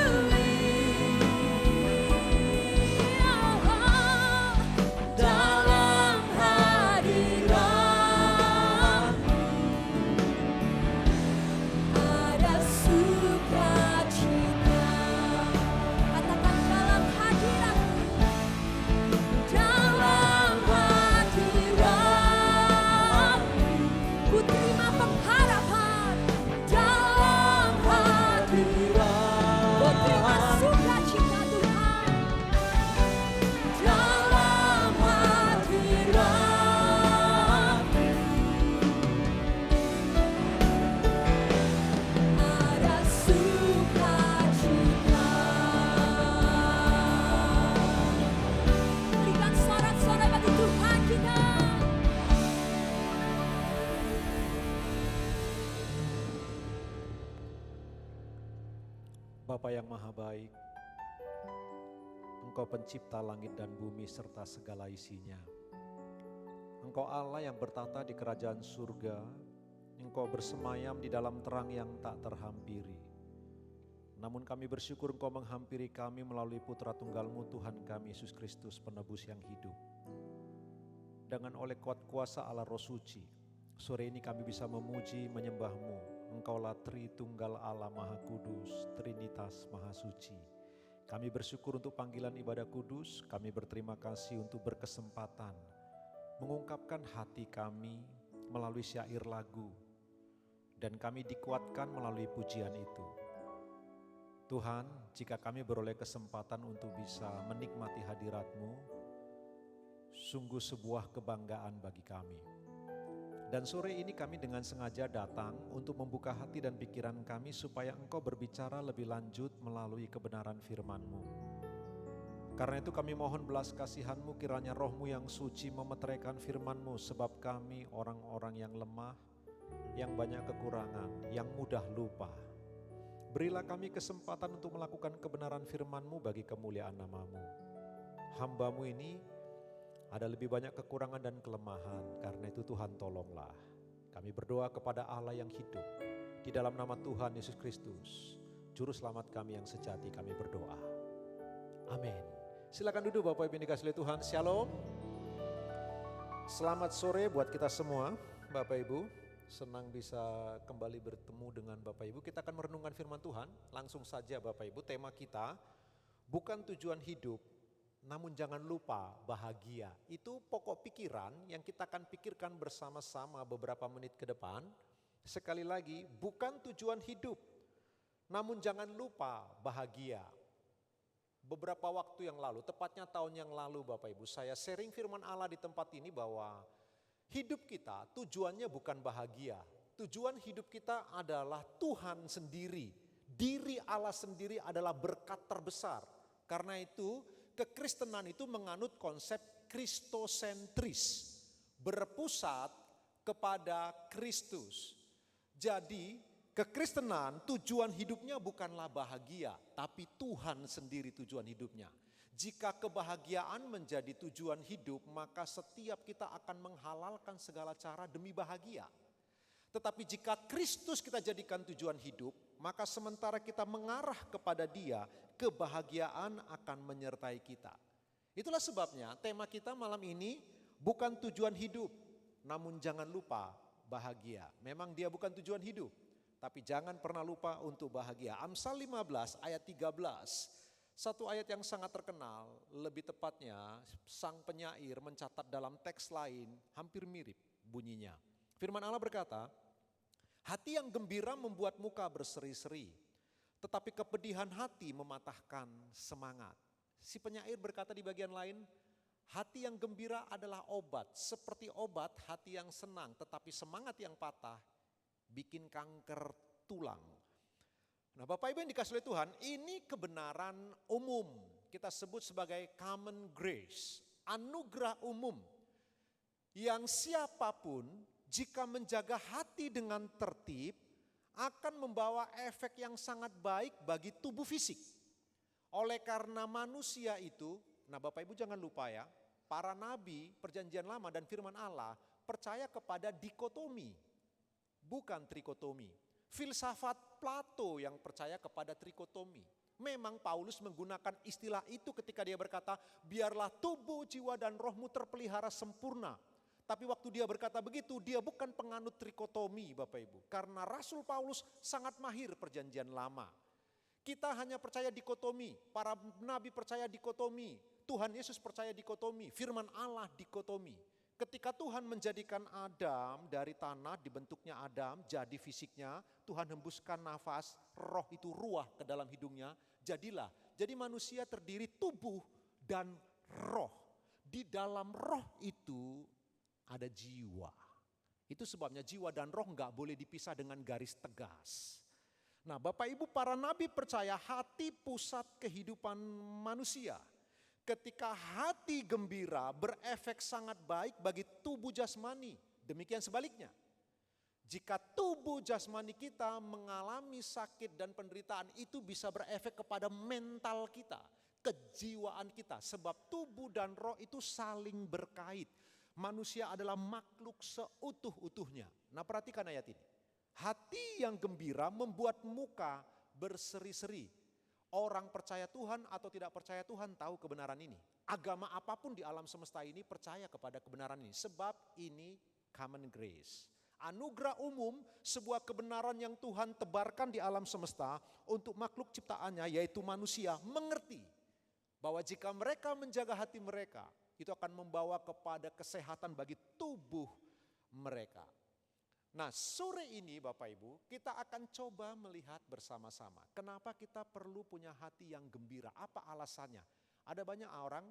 dalam hadirat, ada sukacita. Katakan, dalam hadirat, dalam hadirat, ku terima pengharapan. Dalam hadirat, ku terima sukacita Tuhan. Dalam hadirat, ada sukacita. Berikan sorak-sorai bagi Tuhan kita. Bapa yang maha baik, Engkau pencipta langit dan bumi serta segala isinya. Engkau Allah yang bertata di kerajaan surga, Engkau bersemayam di dalam terang yang tak terhampiri. Namun kami bersyukur Engkau menghampiri kami melalui Putra Tunggal-Mu Tuhan kami Yesus Kristus penebus yang hidup. Dengan oleh kuat kuasa Allah Roh Suci, sore ini kami bisa memuji menyembah-Mu. Engkaulah Tritunggal Allah Maha Kudus, Trinitas Maha Suci. Kami bersyukur untuk panggilan ibadah kudus, kami berterima kasih untuk berkesempatan mengungkapkan hati kami melalui syair lagu, dan kami dikuatkan melalui pujian itu. Tuhan, jika kami beroleh kesempatan untuk bisa menikmati hadirat-Mu, sungguh sebuah kebanggaan bagi kami. Dan sore ini kami dengan sengaja datang untuk membuka hati dan pikiran kami supaya Engkau berbicara lebih lanjut melalui kebenaran firman-Mu. Karena itu kami mohon belas kasihan-Mu, kiranya Roh-Mu yang suci memeteraikan firman-Mu, sebab kami orang-orang yang lemah, yang banyak kekurangan, yang mudah lupa. Berilah kami kesempatan untuk melakukan kebenaran firman-Mu bagi kemuliaan nama-Mu. Hamba-Mu ini ada lebih banyak kekurangan dan kelemahan, karena itu Tuhan tolonglah. Kami berdoa kepada Allah yang hidup, di dalam nama Tuhan Yesus Kristus, Juru Selamat kami yang sejati, kami berdoa. Amin. Silakan duduk Bapak Ibu yang dikasihi Tuhan. Shalom. Selamat sore buat kita semua Bapak Ibu. Senang bisa kembali bertemu dengan Bapak Ibu. Kita akan merenungkan firman Tuhan. Langsung saja Bapak Ibu, tema kita bukan tujuan hidup, namun jangan lupa bahagia. Itu pokok pikiran yang kita akan pikirkan bersama-sama beberapa menit ke depan. Sekali lagi, bukan tujuan hidup, namun jangan lupa bahagia. Beberapa waktu yang lalu, tepatnya tahun yang lalu Bapak Ibu, saya sharing firman Allah di tempat ini bahwa hidup kita tujuannya bukan bahagia. Tujuan hidup kita adalah Tuhan sendiri. Diri Allah sendiri adalah berkat terbesar. Karena itu, kekristenan itu menganut konsep kristosentris, berpusat kepada Kristus. Jadi kekristenan tujuan hidupnya bukanlah bahagia, tapi Tuhan sendiri tujuan hidupnya. Jika kebahagiaan menjadi tujuan hidup, maka setiap kita akan menghalalkan segala cara demi bahagia. Tetapi jika Kristus kita jadikan tujuan hidup, maka sementara kita mengarah kepada Dia, kebahagiaan akan menyertai kita. Itulah sebabnya tema kita malam ini bukan tujuan hidup, namun jangan lupa bahagia. Memang dia bukan tujuan hidup, tapi jangan pernah lupa untuk bahagia. Amsal 15 ayat 13. Satu ayat yang sangat terkenal, lebih tepatnya sang penyair mencatat dalam teks lain hampir mirip bunyinya. Firman Allah berkata, hati yang gembira membuat muka berseri-seri, tetapi kepedihan hati mematahkan semangat. Si penyair berkata di bagian lain, hati yang gembira adalah obat, seperti obat hati yang senang, tetapi semangat yang patah bikin kanker tulang. Nah, Bapak Ibu yang dikasihi oleh Tuhan, ini kebenaran umum. Kita sebut sebagai common grace, anugerah umum. Yang siapapun jika menjaga hati dengan tertib akan membawa efek yang sangat baik bagi tubuh fisik. Oleh karena manusia itu, nah Bapak Ibu jangan lupa ya, para nabi perjanjian lama dan firman Allah percaya kepada dikotomi, bukan trikotomi. Filsafat Plato yang percaya kepada trikotomi. Memang Paulus menggunakan istilah itu ketika dia berkata, biarlah tubuh, jiwa dan rohmu terpelihara sempurna. Tapi waktu dia berkata begitu, dia bukan penganut trikotomi Bapak Ibu. Karena Rasul Paulus sangat mahir perjanjian lama. Kita hanya percaya dikotomi, para nabi percaya dikotomi, Tuhan Yesus percaya dikotomi, firman Allah dikotomi. Ketika Tuhan menjadikan Adam dari tanah, dibentuknya Adam, jadi fisiknya, Tuhan hembuskan nafas, roh itu ruah ke dalam hidungnya, jadilah. Jadi manusia terdiri tubuh dan roh. Di dalam roh itu ada jiwa. Itu sebabnya jiwa dan roh gak boleh dipisah dengan garis tegas. Nah Bapak Ibu para nabi percaya hati pusat kehidupan manusia. Ketika hati gembira berefek sangat baik bagi tubuh jasmani. Demikian sebaliknya. Jika tubuh jasmani kita mengalami sakit dan penderitaan, itu bisa berefek kepada mental kita, kejiwaan kita. Sebab tubuh dan roh itu saling berkait. Manusia adalah makhluk seutuh-utuhnya. Nah perhatikan ayat ini. Hati yang gembira membuat muka berseri-seri. Orang percaya Tuhan atau tidak percaya Tuhan tahu kebenaran ini. Agama apapun di alam semesta ini percaya kepada kebenaran ini. Sebab ini common grace. Anugerah umum, sebuah kebenaran yang Tuhan tebarkan di alam semesta untuk makhluk ciptaannya yaitu manusia mengerti. Bahwa jika mereka menjaga hati mereka, itu akan membawa kepada kesehatan bagi tubuh mereka. Nah sore ini Bapak Ibu kita akan coba melihat bersama-sama. Kenapa kita perlu punya hati yang gembira? Apa alasannya? Ada banyak orang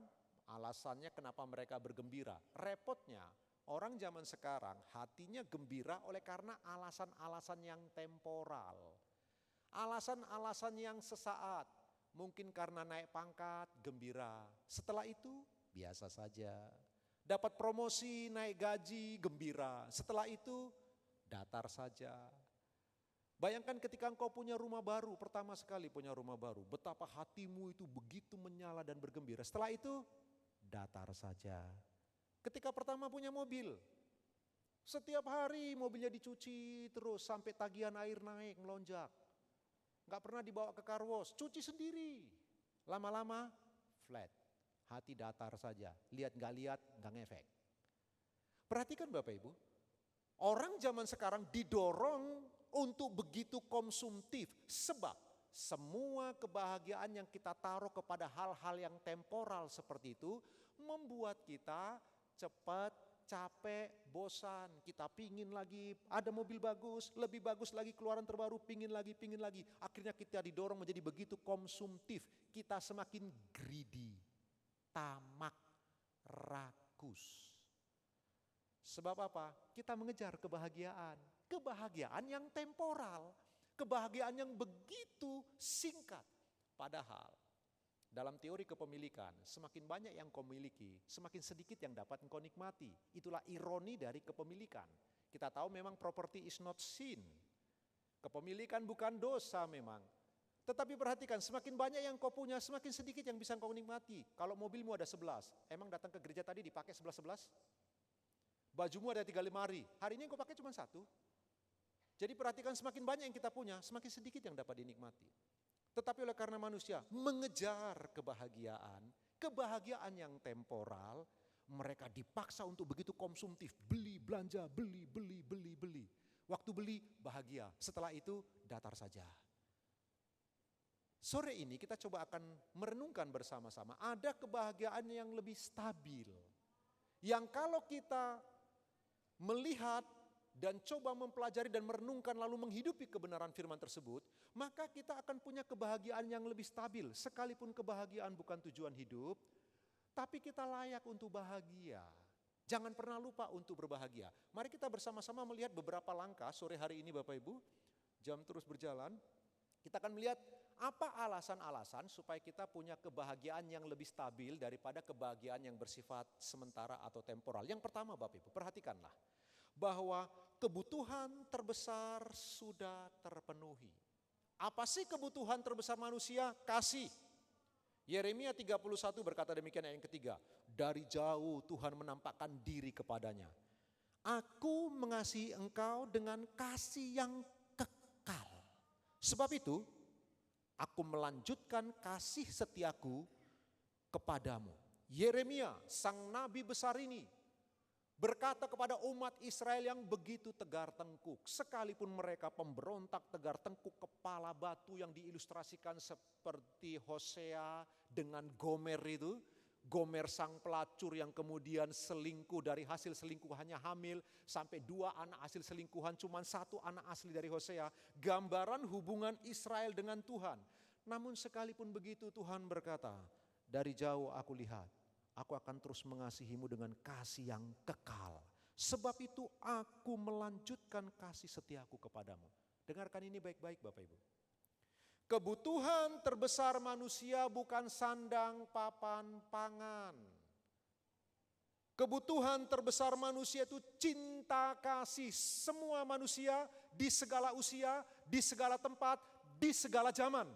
alasannya kenapa mereka bergembira. Repotnya orang zaman sekarang hatinya gembira oleh karena alasan-alasan yang temporal. Alasan-alasan yang sesaat. Mungkin karena naik pangkat gembira. Setelah itu biasa saja. Dapat promosi naik gaji gembira. Setelah itu datar saja. Bayangkan ketika engkau punya rumah baru, pertama sekali punya rumah baru, betapa hatimu itu begitu menyala dan bergembira. Setelah itu datar saja. Ketika pertama punya mobil, setiap hari mobilnya dicuci terus sampai tagihan air naik melonjak. Gak pernah dibawa ke car wash, cuci sendiri. Lama-lama flat, hati datar saja. Lihat gak lihat gak ngefek. Perhatikan Bapak Ibu. Orang zaman sekarang didorong untuk begitu konsumtif sebab semua kebahagiaan yang kita taruh kepada hal-hal yang temporal seperti itu membuat kita cepat, capek, bosan. Kita pingin lagi ada mobil bagus, lebih bagus lagi keluaran terbaru, pingin lagi. Akhirnya kita didorong menjadi begitu konsumtif. Kita semakin greedy, tamak, rakus. Sebab apa? Kita mengejar kebahagiaan. Kebahagiaan yang temporal. Kebahagiaan yang begitu singkat. Padahal dalam teori kepemilikan semakin banyak yang kau miliki, semakin sedikit yang dapat engkau nikmati. Itulah ironi dari kepemilikan. Kita tahu memang property is not sin. Kepemilikan bukan dosa memang. Tetapi perhatikan semakin banyak yang kau punya semakin sedikit yang bisa engkau nikmati. Kalau mobilmu ada 11, emang datang ke gereja tadi dipakai 11-11? Bajumu ada 3 lemari, hari ini yang kau pakai cuma 1. Jadi perhatikan semakin banyak yang kita punya, semakin sedikit yang dapat dinikmati. Tetapi oleh karena manusia mengejar kebahagiaan, kebahagiaan yang temporal, mereka dipaksa untuk begitu konsumtif, beli, belanja, beli. Waktu beli bahagia, setelah itu datar saja. Sore ini kita coba akan merenungkan bersama-sama, ada kebahagiaan yang lebih stabil. Yang kalau kita melihat dan coba mempelajari dan merenungkan lalu menghidupi kebenaran firman tersebut, maka kita akan punya kebahagiaan yang lebih stabil. Sekalipun kebahagiaan bukan tujuan hidup, tapi kita layak untuk bahagia. Jangan pernah lupa untuk berbahagia. Mari kita bersama-sama melihat beberapa langkah sore hari ini Bapak Ibu. Jam terus berjalan. Kita akan melihat apa alasan-alasan supaya kita punya kebahagiaan yang lebih stabil daripada kebahagiaan yang bersifat sementara atau temporal. Yang pertama Bapak Ibu, perhatikanlah bahwa kebutuhan terbesar sudah terpenuhi. Apa sih kebutuhan terbesar manusia? Kasih. Yeremia 31 berkata demikian ayat yang ketiga. Dari jauh Tuhan menampakkan diri kepadanya. Aku mengasihi engkau dengan kasih yang kekal. Sebab itu, aku melanjutkan kasih setiaku kepadamu. Yeremia, sang nabi besar ini, berkata kepada umat Israel yang begitu tegar tengkuk. Sekalipun mereka pemberontak tegar tengkuk kepala batu yang diilustrasikan seperti Hosea dengan Gomer itu. Gomer sang pelacur yang kemudian selingkuh, dari hasil selingkuhannya hamil, sampai 2 anak hasil selingkuhan, cuma 1 anak asli dari Hosea. Gambaran hubungan Israel dengan Tuhan. Namun sekalipun begitu Tuhan berkata, dari jauh aku lihat, aku akan terus mengasihimu dengan kasih yang kekal. Sebab itu aku melanjutkan kasih setiaku kepadamu. Dengarkan ini baik-baik Bapak Ibu. Kebutuhan terbesar manusia bukan sandang, papan, pangan. Kebutuhan terbesar manusia itu cinta kasih. Semua manusia di segala usia, di segala tempat, di segala zaman.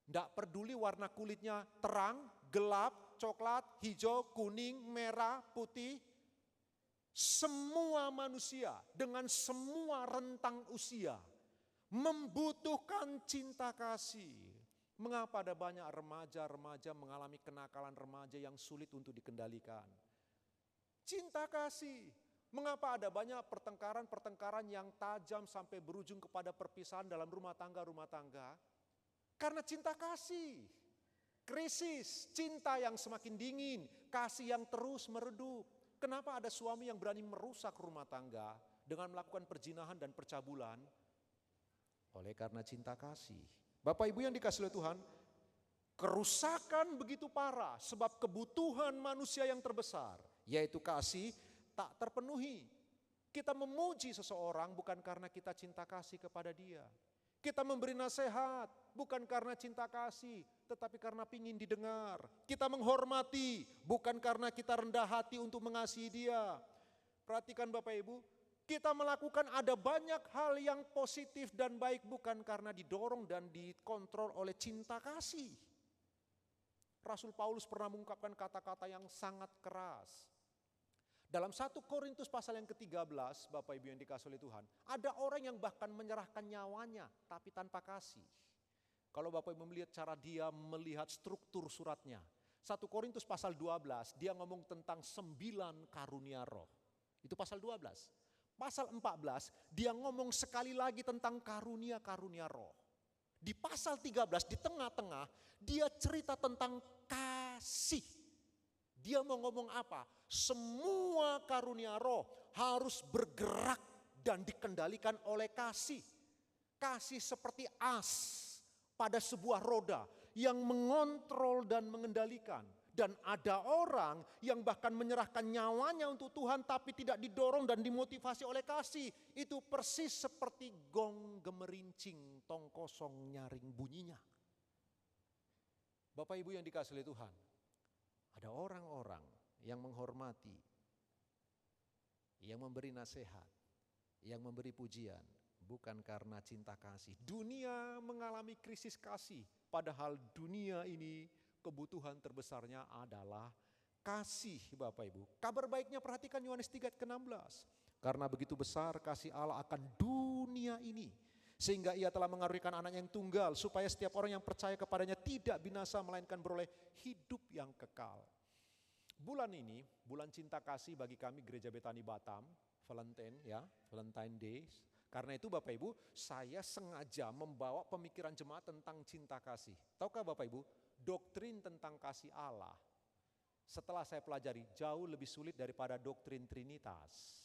Tidak peduli warna kulitnya terang, gelap, coklat, hijau, kuning, merah, putih. Semua manusia dengan semua rentang usia membutuhkan cinta kasih. Mengapa ada banyak remaja-remaja mengalami kenakalan remaja yang sulit untuk dikendalikan? Cinta kasih. Mengapa ada banyak pertengkaran-pertengkaran yang tajam sampai berujung kepada perpisahan dalam rumah tangga? Karena cinta kasih. Krisis, cinta yang semakin dingin, kasih yang terus meredup. Kenapa ada suami yang berani merusak rumah tangga dengan melakukan perzinahan dan percabulan? Oleh karena cinta kasih. Bapak Ibu yang dikasihi oleh Tuhan, kerusakan begitu parah sebab kebutuhan manusia yang terbesar, yaitu kasih, tak terpenuhi. Kita memuji seseorang bukan karena kita cinta kasih kepada dia. Kita memberi nasihat bukan karena cinta kasih, tetapi karena ingin didengar. Kita menghormati bukan karena kita rendah hati untuk mengasihi dia. Perhatikan Bapak Ibu, kita melakukan ada banyak hal yang positif dan baik bukan karena didorong dan dikontrol oleh cinta kasih. Rasul Paulus pernah mengungkapkan kata-kata yang sangat keras. Dalam 1 Korintus pasal yang ke-13, Bapak Ibu yang dikasihi oleh Tuhan, ada orang yang bahkan menyerahkan nyawanya tapi tanpa kasih. Kalau Bapak Ibu melihat cara dia melihat struktur suratnya, 1 Korintus pasal 12, dia ngomong tentang 9 karunia roh. Itu pasal 12. Pasal 14, dia ngomong sekali lagi tentang karunia-karunia roh. Di pasal 13, di tengah-tengah, dia cerita tentang kasih. Dia mau ngomong apa? Semua karunia roh harus bergerak dan dikendalikan oleh kasih. Kasih seperti as pada sebuah roda yang mengontrol dan mengendalikan. Dan ada orang yang bahkan menyerahkan nyawanya untuk Tuhan tapi tidak didorong dan dimotivasi oleh kasih. Itu persis seperti gong gemerincing, tong kosong nyaring bunyinya. Bapak Ibu yang dikasihi oleh Tuhan, ada orang-orang yang menghormati, yang memberi nasihat, yang memberi pujian, bukan karena cinta kasih. Dunia mengalami krisis kasih, padahal dunia ini kebutuhan terbesarnya adalah kasih Bapak Ibu. Kabar baiknya perhatikan Yohanes 3:16. Karena begitu besar kasih Allah akan dunia ini, sehingga ia telah mengaruniakan anak yang tunggal, supaya setiap orang yang percaya kepadanya tidak binasa melainkan beroleh hidup yang kekal. Bulan ini, bulan cinta kasih bagi kami Gereja Betani Batam, Valentine Day. Karena itu Bapak Ibu, saya sengaja membawa pemikiran jemaat tentang cinta kasih. Tahukah Bapak Ibu, doktrin tentang kasih Allah, setelah saya pelajari, jauh lebih sulit daripada doktrin Trinitas.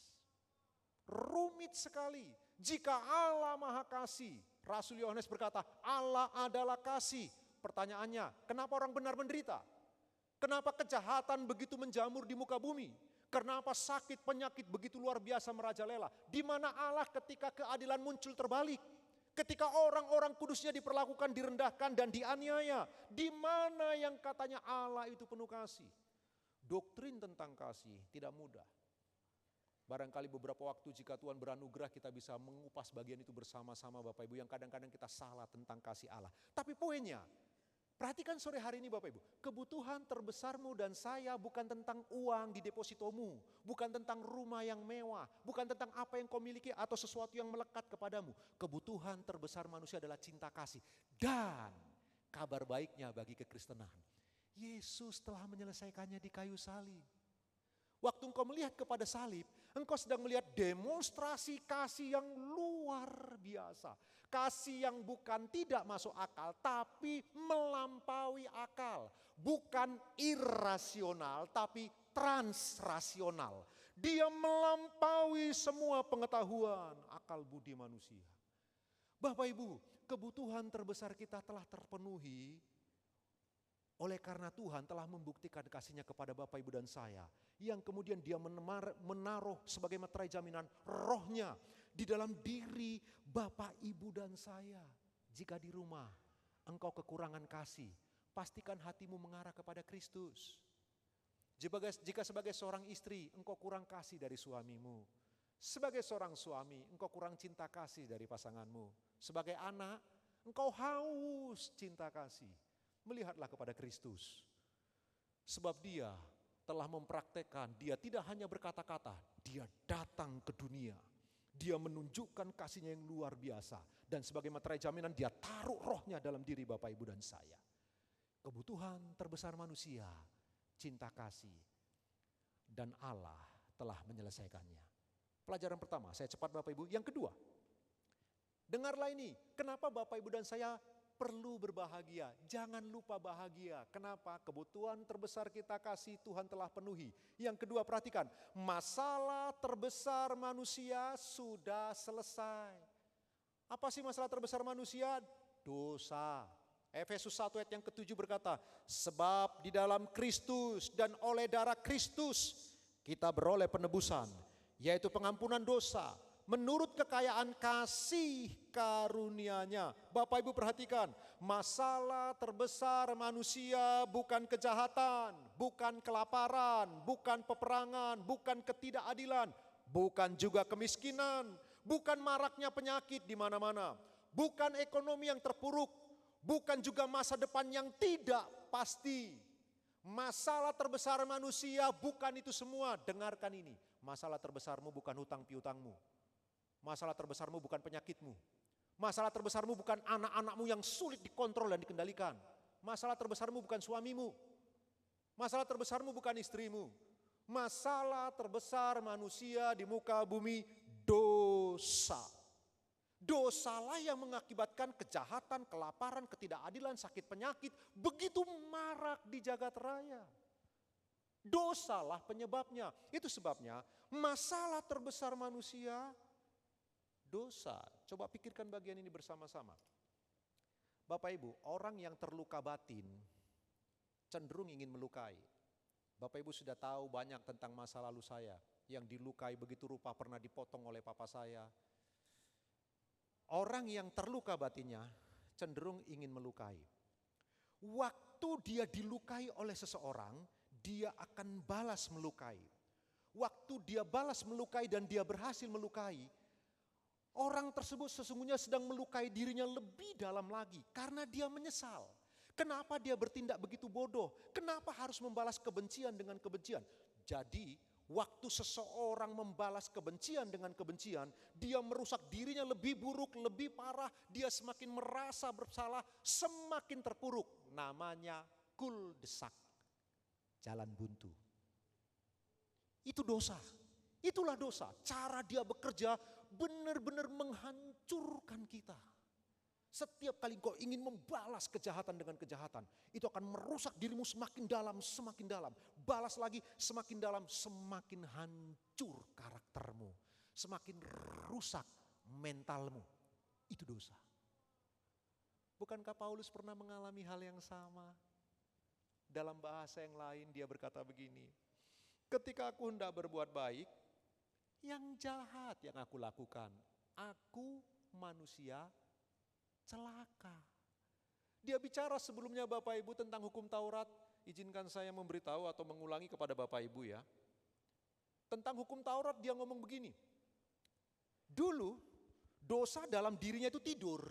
Rumit sekali. Jika Allah Maha Kasih, Rasul Yohanes berkata, Allah adalah kasih. Pertanyaannya, kenapa orang benar menderita? Kenapa kejahatan begitu menjamur di muka bumi? Kenapa sakit penyakit begitu luar biasa merajalela? Di mana Allah ketika keadilan muncul terbalik? Ketika orang-orang kudusnya diperlakukan, direndahkan dan dianiaya. Di mana yang katanya Allah itu penuh kasih? Doktrin tentang kasih tidak mudah. Barangkali beberapa waktu jika Tuhan beranugerah kita bisa mengupas bagian itu bersama-sama Bapak Ibu, yang kadang-kadang kita salah tentang kasih Allah. Tapi poinnya, perhatikan sore hari ini Bapak Ibu, kebutuhan terbesarmu dan saya bukan tentang uang di depositomu, bukan tentang rumah yang mewah, bukan tentang apa yang kau miliki atau sesuatu yang melekat kepadamu. Kebutuhan terbesar manusia adalah cinta kasih. Dan kabar baiknya bagi kekristenan, Yesus telah menyelesaikannya di kayu salib. Waktu engkau melihat kepada salib, engkau sedang melihat demonstrasi kasih yang luar biasa. Kasih yang bukan tidak masuk akal, tapi melampaui akal. Bukan irasional, tapi transrasional. Dia melampaui semua pengetahuan, akal budi manusia. Bapak Ibu, kebutuhan terbesar kita telah terpenuhi oleh karena Tuhan telah membuktikan kasih-Nya kepada Bapak Ibu dan saya, yang kemudian Dia menaruh sebagai materai jaminan roh-Nya di dalam diri Bapak Ibu dan saya. Jika di rumah engkau kekurangan kasih, pastikan hatimu mengarah kepada Kristus. Jika sebagai seorang istri engkau kurang kasih dari suamimu, sebagai seorang suami engkau kurang cinta kasih dari pasanganmu, sebagai anak engkau haus cinta kasih, melihatlah kepada Kristus. Sebab Dia telah mempraktekkan, Dia tidak hanya berkata-kata, Dia datang ke dunia. Dia menunjukkan kasih-Nya yang luar biasa. Dan sebagai materai jaminan Dia taruh roh-Nya dalam diri Bapak Ibu dan saya. Kebutuhan terbesar manusia, cinta kasih. Dan Allah telah menyelesaikannya. Pelajaran pertama, saya cepat Bapak Ibu. Yang kedua, dengarlah ini, kenapa Bapak Ibu dan saya perlu berbahagia. Jangan lupa bahagia. Kenapa? Kebutuhan terbesar kita kasih Tuhan telah penuhi. Yang kedua, perhatikan, masalah terbesar manusia sudah selesai. Apa sih masalah terbesar manusia? Dosa. Efesus 1 ayat yang ke-7 berkata, sebab di dalam Kristus dan oleh darah Kristus kita beroleh penebusan, yaitu pengampunan dosa, menurut kekayaan kasih karunia-Nya. Bapak Ibu perhatikan, masalah terbesar manusia bukan kejahatan, bukan kelaparan, bukan peperangan, bukan ketidakadilan, bukan juga kemiskinan, bukan maraknya penyakit di mana-mana, bukan ekonomi yang terpuruk, bukan juga masa depan yang tidak pasti. Masalah terbesar manusia bukan itu semua. Dengarkan ini, masalah terbesarmu bukan hutang piutangmu. Masalah terbesarmu bukan penyakitmu. Masalah terbesarmu bukan anak-anakmu yang sulit dikontrol dan dikendalikan. Masalah terbesarmu bukan suamimu. Masalah terbesarmu bukan istrimu. Masalah terbesar manusia di muka bumi, dosa. Dosalah yang mengakibatkan kejahatan, kelaparan, ketidakadilan, sakit penyakit begitu marak di jagat raya. Dosalah penyebabnya. Itu sebabnya masalah terbesar manusia dosa. Coba pikirkan bagian ini bersama-sama. Bapak Ibu, orang yang terluka batin cenderung ingin melukai. Bapak Ibu sudah tahu banyak tentang masa lalu saya yang dilukai begitu rupa, pernah dipotong oleh papa saya. Orang yang terluka batinnya cenderung ingin melukai. Waktu dia dilukai oleh seseorang, dia akan balas melukai. Waktu dia balas melukai dan dia berhasil melukai, orang tersebut sesungguhnya sedang melukai dirinya lebih dalam lagi karena dia menyesal. Kenapa dia bertindak begitu bodoh? Kenapa harus membalas kebencian dengan kebencian? Jadi waktu seseorang membalas kebencian dengan kebencian, dia merusak dirinya lebih buruk, lebih parah. Dia semakin merasa bersalah, semakin terpuruk. Namanya kul-de-sak, jalan buntu. Itu dosa. Itulah dosa, cara dia bekerja benar-benar menghancurkan kita. Setiap kali kau ingin membalas kejahatan dengan kejahatan, itu akan merusak dirimu semakin dalam, semakin dalam. Balas lagi semakin dalam, semakin hancur karaktermu. Semakin rusak mentalmu. Itu dosa. Bukankah Paulus pernah mengalami hal yang sama? Dalam bahasa yang lain dia berkata begini, ketika aku hendak berbuat baik, yang jahat yang aku lakukan, aku manusia celaka. Dia bicara sebelumnya Bapak Ibu tentang hukum Taurat. Izinkan saya memberitahu atau mengulangi kepada Bapak Ibu ya. Tentang hukum Taurat dia ngomong begini. Dulu dosa dalam dirinya itu tidur.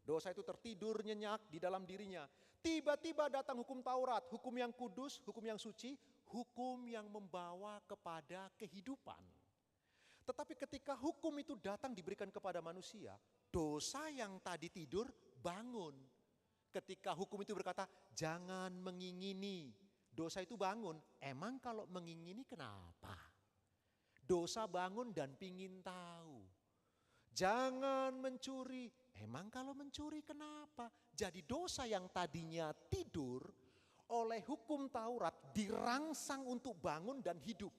Dosa itu tertidur nyenyak di dalam dirinya. Tiba-tiba datang hukum Taurat, hukum yang kudus, hukum yang suci, hukum yang membawa kepada kehidupan. Tetapi ketika hukum itu datang diberikan kepada manusia, dosa yang tadi tidur bangun. Ketika hukum itu berkata, jangan mengingini. Dosa itu bangun. Emang kalau mengingini kenapa? Dosa bangun dan pingin tahu. Jangan mencuri. Emang kalau mencuri kenapa? Jadi dosa yang tadinya tidur oleh hukum Taurat dirangsang untuk bangun dan hidup.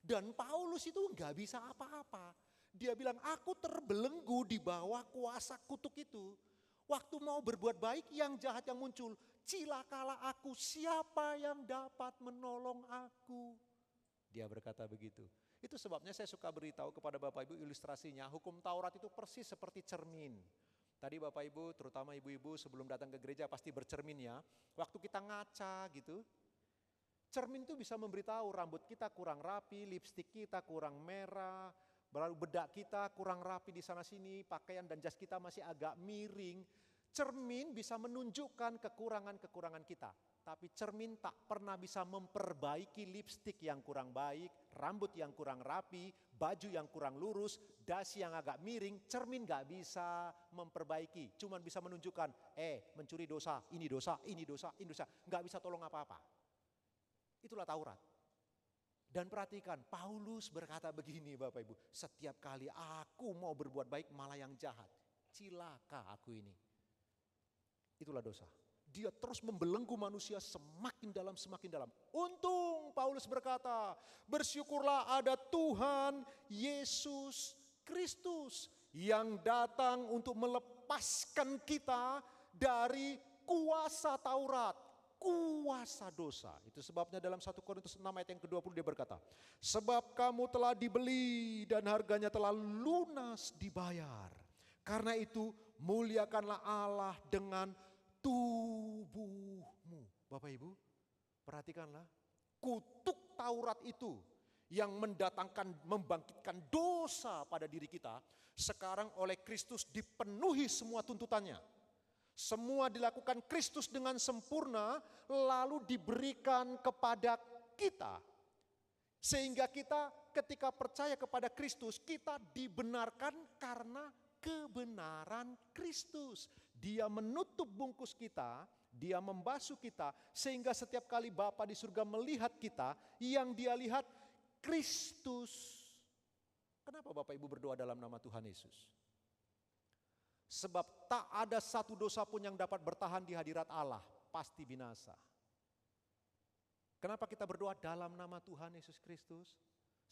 Dan Paulus itu nggak bisa apa-apa. Dia bilang, aku terbelenggu di bawah kuasa kutuk itu. Waktu mau berbuat baik, yang jahat yang muncul. Cilakalah aku, siapa yang dapat menolong aku? Dia berkata begitu. Itu sebabnya saya suka beritahu kepada Bapak Ibu ilustrasinya. Hukum Taurat itu persis seperti cermin. Tadi Bapak Ibu, terutama ibu-ibu sebelum datang ke gereja pasti bercermin ya. Waktu kita ngaca gitu, cermin itu bisa memberitahu rambut kita kurang rapi, lipstik kita kurang merah, lalu bedak kita kurang rapi di sana sini, pakaian dan jas kita masih agak miring. Cermin bisa menunjukkan kekurangan-kekurangan kita. Tapi cermin tak pernah bisa memperbaiki lipstik yang kurang baik, rambut yang kurang rapi, baju yang kurang lurus, dasi yang agak miring. Cermin gak bisa memperbaiki, cuman bisa menunjukkan, mencuri dosa, ini dosa, ini dosa, ini dosa. Gak bisa tolong apa-apa. Itulah Taurat. Dan perhatikan, Paulus berkata begini Bapak Ibu, setiap kali aku mau berbuat baik malah yang jahat. Cilaka aku ini. Itulah dosa. Dia terus membelenggu manusia semakin dalam, semakin dalam. Untung Paulus berkata, bersyukurlah ada Tuhan Yesus Kristus yang datang untuk melepaskan kita dari kuasa Taurat. Kuasa dosa. Itu sebabnya dalam 1 Korintus 6 ayat yang ke-20 dia berkata, sebab kamu telah dibeli dan harganya telah lunas dibayar. Karena itu muliakanlah Allah dengan tubuhmu. Bapak Ibu, perhatikanlah. Kutuk Taurat itu yang membangkitkan dosa pada diri kita, sekarang oleh Kristus dipenuhi semua tuntutannya. Semua dilakukan Kristus dengan sempurna, lalu diberikan kepada kita. Sehingga kita ketika percaya kepada Kristus, kita dibenarkan karena kebenaran Kristus. Dia menutup bungkus kita, dia membasuh kita, sehingga setiap kali Bapa di surga melihat kita, yang dia lihat Kristus. Kenapa Bapak Ibu berdoa dalam nama Tuhan Yesus? Sebab tak ada satu dosa pun yang dapat bertahan di hadirat Allah, pasti binasa. Kenapa kita berdoa dalam nama Tuhan Yesus Kristus?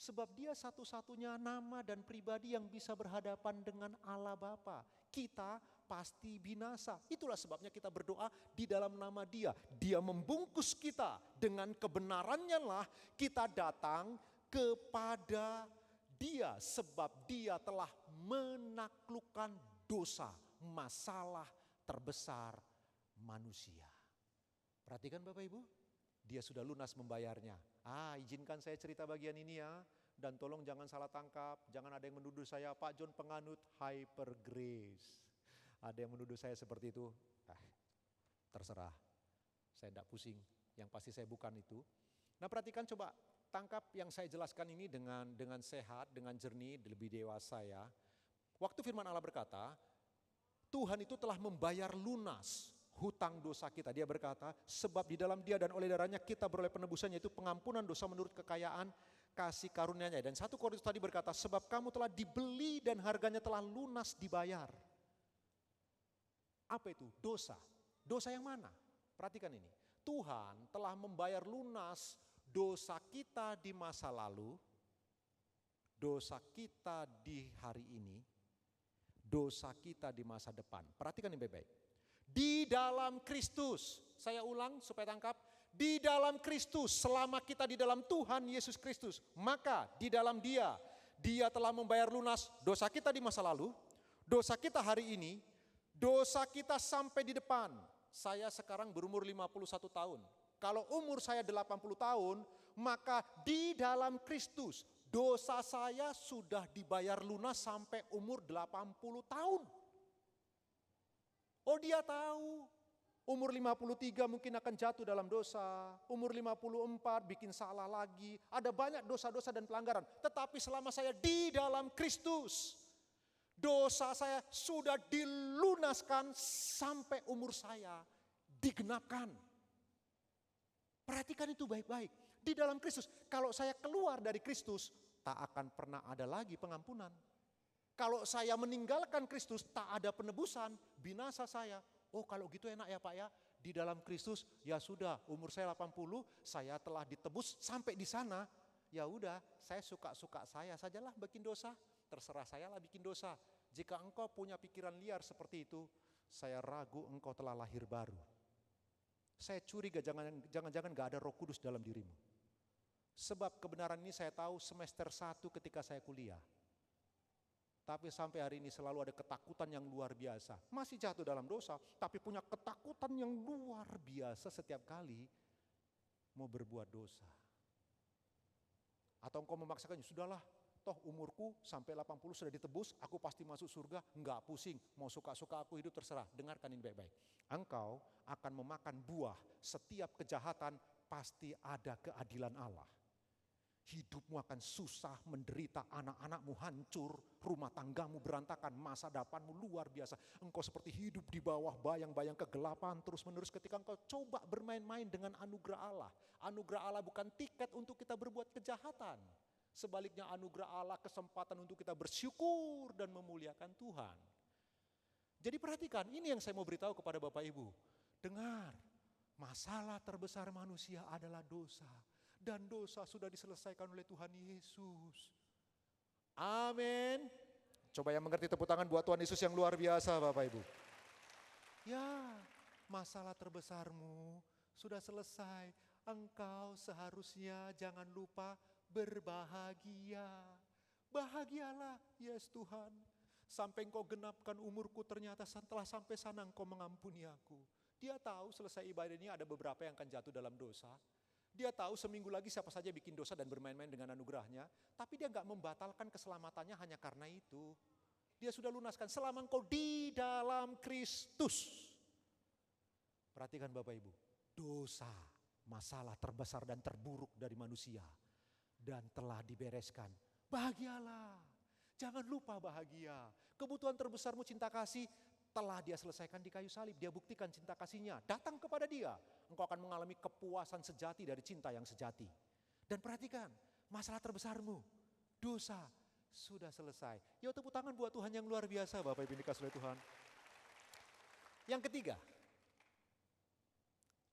Sebab dia satu-satunya nama dan pribadi yang bisa berhadapan dengan Allah Bapa. Kita pasti binasa. Itulah sebabnya kita berdoa di dalam nama Dia. Dia membungkus kita dengan kebenarannya lah kita datang kepada Dia. Sebab Dia telah menaklukkan dosa, masalah terbesar manusia. Perhatikan Bapak Ibu, dia sudah lunas membayarnya. Izinkan saya cerita bagian ini ya, dan tolong jangan salah tangkap, jangan ada yang menuduh saya Pak John penganut hyper grace. Ada yang menuduh saya seperti itu, terserah, saya tidak pusing, yang pasti saya bukan itu. Nah perhatikan, coba tangkap yang saya jelaskan ini dengan sehat, dengan jernih, lebih dewasa ya. Waktu firman Allah berkata, Tuhan itu telah membayar lunas hutang dosa kita. Dia berkata, sebab di dalam Dia dan oleh darahnya kita beroleh penebusan, yaitu pengampunan dosa menurut kekayaan kasih karunia-Nya. Dan 1 Korintus tadi berkata, sebab kamu telah dibeli dan harganya telah lunas dibayar. Apa itu? Dosa. Dosa yang mana? Perhatikan ini. Tuhan telah membayar lunas dosa kita di masa lalu, dosa kita di hari ini, dosa kita di masa depan. Perhatikan ini baik-baik. Di dalam Kristus, saya ulang supaya tangkap, di dalam Kristus, selama kita di dalam Tuhan Yesus Kristus, maka di dalam Dia telah membayar lunas dosa kita di masa lalu, dosa kita hari ini, dosa kita sampai di depan. Saya sekarang berumur 51 tahun. Kalau umur saya 80 tahun, maka di dalam Kristus dosa saya sudah dibayar lunas sampai umur 80 tahun. Oh, Dia tahu. Umur 53 mungkin akan jatuh dalam dosa. Umur 54 bikin salah lagi. Ada banyak dosa-dosa dan pelanggaran. Tetapi selama saya di dalam Kristus, dosa saya sudah dilunaskan sampai umur saya digenapkan. Perhatikan itu baik-baik. Di dalam Kristus, kalau saya keluar dari Kristus, tak akan pernah ada lagi pengampunan. Kalau saya meninggalkan Kristus, tak ada penebusan, binasa saya. Oh, kalau gitu enak ya Pak ya. Di dalam Kristus, ya sudah, umur saya 80, saya telah ditebus sampai di sana. Ya udah, saya suka-suka saya sajalah bikin dosa. Terserah saya lah bikin dosa. Jika engkau punya pikiran liar seperti itu, saya ragu engkau telah lahir baru. Saya curiga jangan-jangan gak ada Roh Kudus dalam dirimu. Sebab kebenaran ini saya tahu semester 1 ketika saya kuliah. Tapi sampai hari ini selalu ada ketakutan yang luar biasa. Masih jatuh dalam dosa, tapi punya ketakutan yang luar biasa setiap kali mau berbuat dosa. Atau engkau memaksakan, sudahlah, toh umurku sampai 80 sudah ditebus, aku pasti masuk surga, enggak pusing, mau suka-suka aku hidup terserah. Dengarkan ini baik-baik. Engkau akan memakan buah, setiap kejahatan pasti ada keadilan Allah. Hidupmu akan susah, menderita, anak-anakmu hancur, rumah tanggamu berantakan, masa depanmu luar biasa. Engkau seperti hidup di bawah bayang-bayang kegelapan terus-menerus ketika engkau coba bermain-main dengan anugerah Allah. Anugerah Allah bukan tiket untuk kita berbuat kejahatan. Sebaliknya anugerah Allah kesempatan untuk kita bersyukur dan memuliakan Tuhan. Jadi perhatikan, ini yang saya mau beritahu kepada Bapak Ibu. Dengar, masalah terbesar manusia adalah dosa. Dan dosa sudah diselesaikan oleh Tuhan Yesus. Amin. Coba yang mengerti tepuk tangan buat Tuhan Yesus yang luar biasa Bapak Ibu. Ya, masalah terbesarmu sudah selesai. Engkau seharusnya jangan lupa berbahagia. Bahagialah, yes Tuhan. Sampai engkau genapkan umurku, ternyata setelah sampai sana engkau mengampuni aku. Dia tahu selesai ibadah ini ada beberapa yang akan jatuh dalam dosa. Dia tahu seminggu lagi siapa saja bikin dosa dan bermain-main dengan anugerahnya. Tapi dia gak membatalkan keselamatannya hanya karena itu. Dia sudah lunaskan selama engkau di dalam Kristus. Perhatikan Bapak Ibu. Dosa, masalah terbesar dan terburuk dari manusia. Dan telah dibereskan. Bahagialah. Jangan lupa bahagia. Kebutuhan terbesarmu cinta kasih telah dia selesaikan di kayu salib. Dia buktikan cinta kasihnya. Datang kepada dia. Engkau akan mengalami kepuasan sejati dari cinta yang sejati. Dan perhatikan, masalah terbesarmu, dosa sudah selesai. Ya tepuk tangan buat Tuhan yang luar biasa Bapak Ibu dikasihi oleh Tuhan.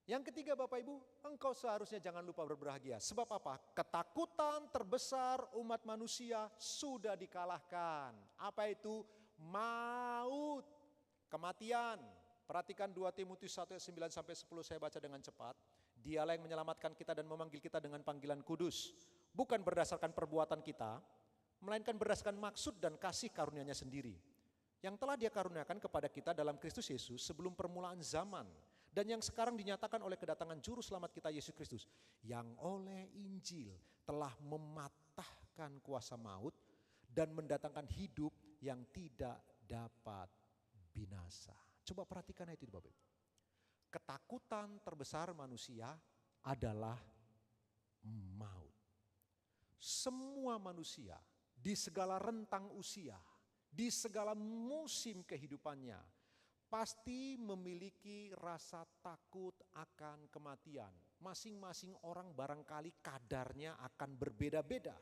Yang ketiga Bapak Ibu, engkau seharusnya jangan lupa berbahagia. Sebab apa? Ketakutan terbesar umat manusia sudah dikalahkan. Apa itu? Maut, kematian. Perhatikan 2 Timotius 1 ayat 9 sampai 10 saya baca dengan cepat. Dialah yang menyelamatkan kita dan memanggil kita dengan panggilan kudus. Bukan berdasarkan perbuatan kita, melainkan berdasarkan maksud dan kasih karunia-Nya sendiri. Yang telah Dia karuniakan kepada kita dalam Kristus Yesus sebelum permulaan zaman. Dan yang sekarang dinyatakan oleh kedatangan juru selamat kita Yesus Kristus. Yang oleh Injil telah mematahkan kuasa maut dan mendatangkan hidup yang tidak dapat binasa. Coba perhatikan itu Bapak Ibu. Ketakutan terbesar manusia adalah maut. Semua manusia di segala rentang usia, di segala musim kehidupannya, pasti memiliki rasa takut akan kematian. Masing-masing orang barangkali kadarnya akan berbeda-beda.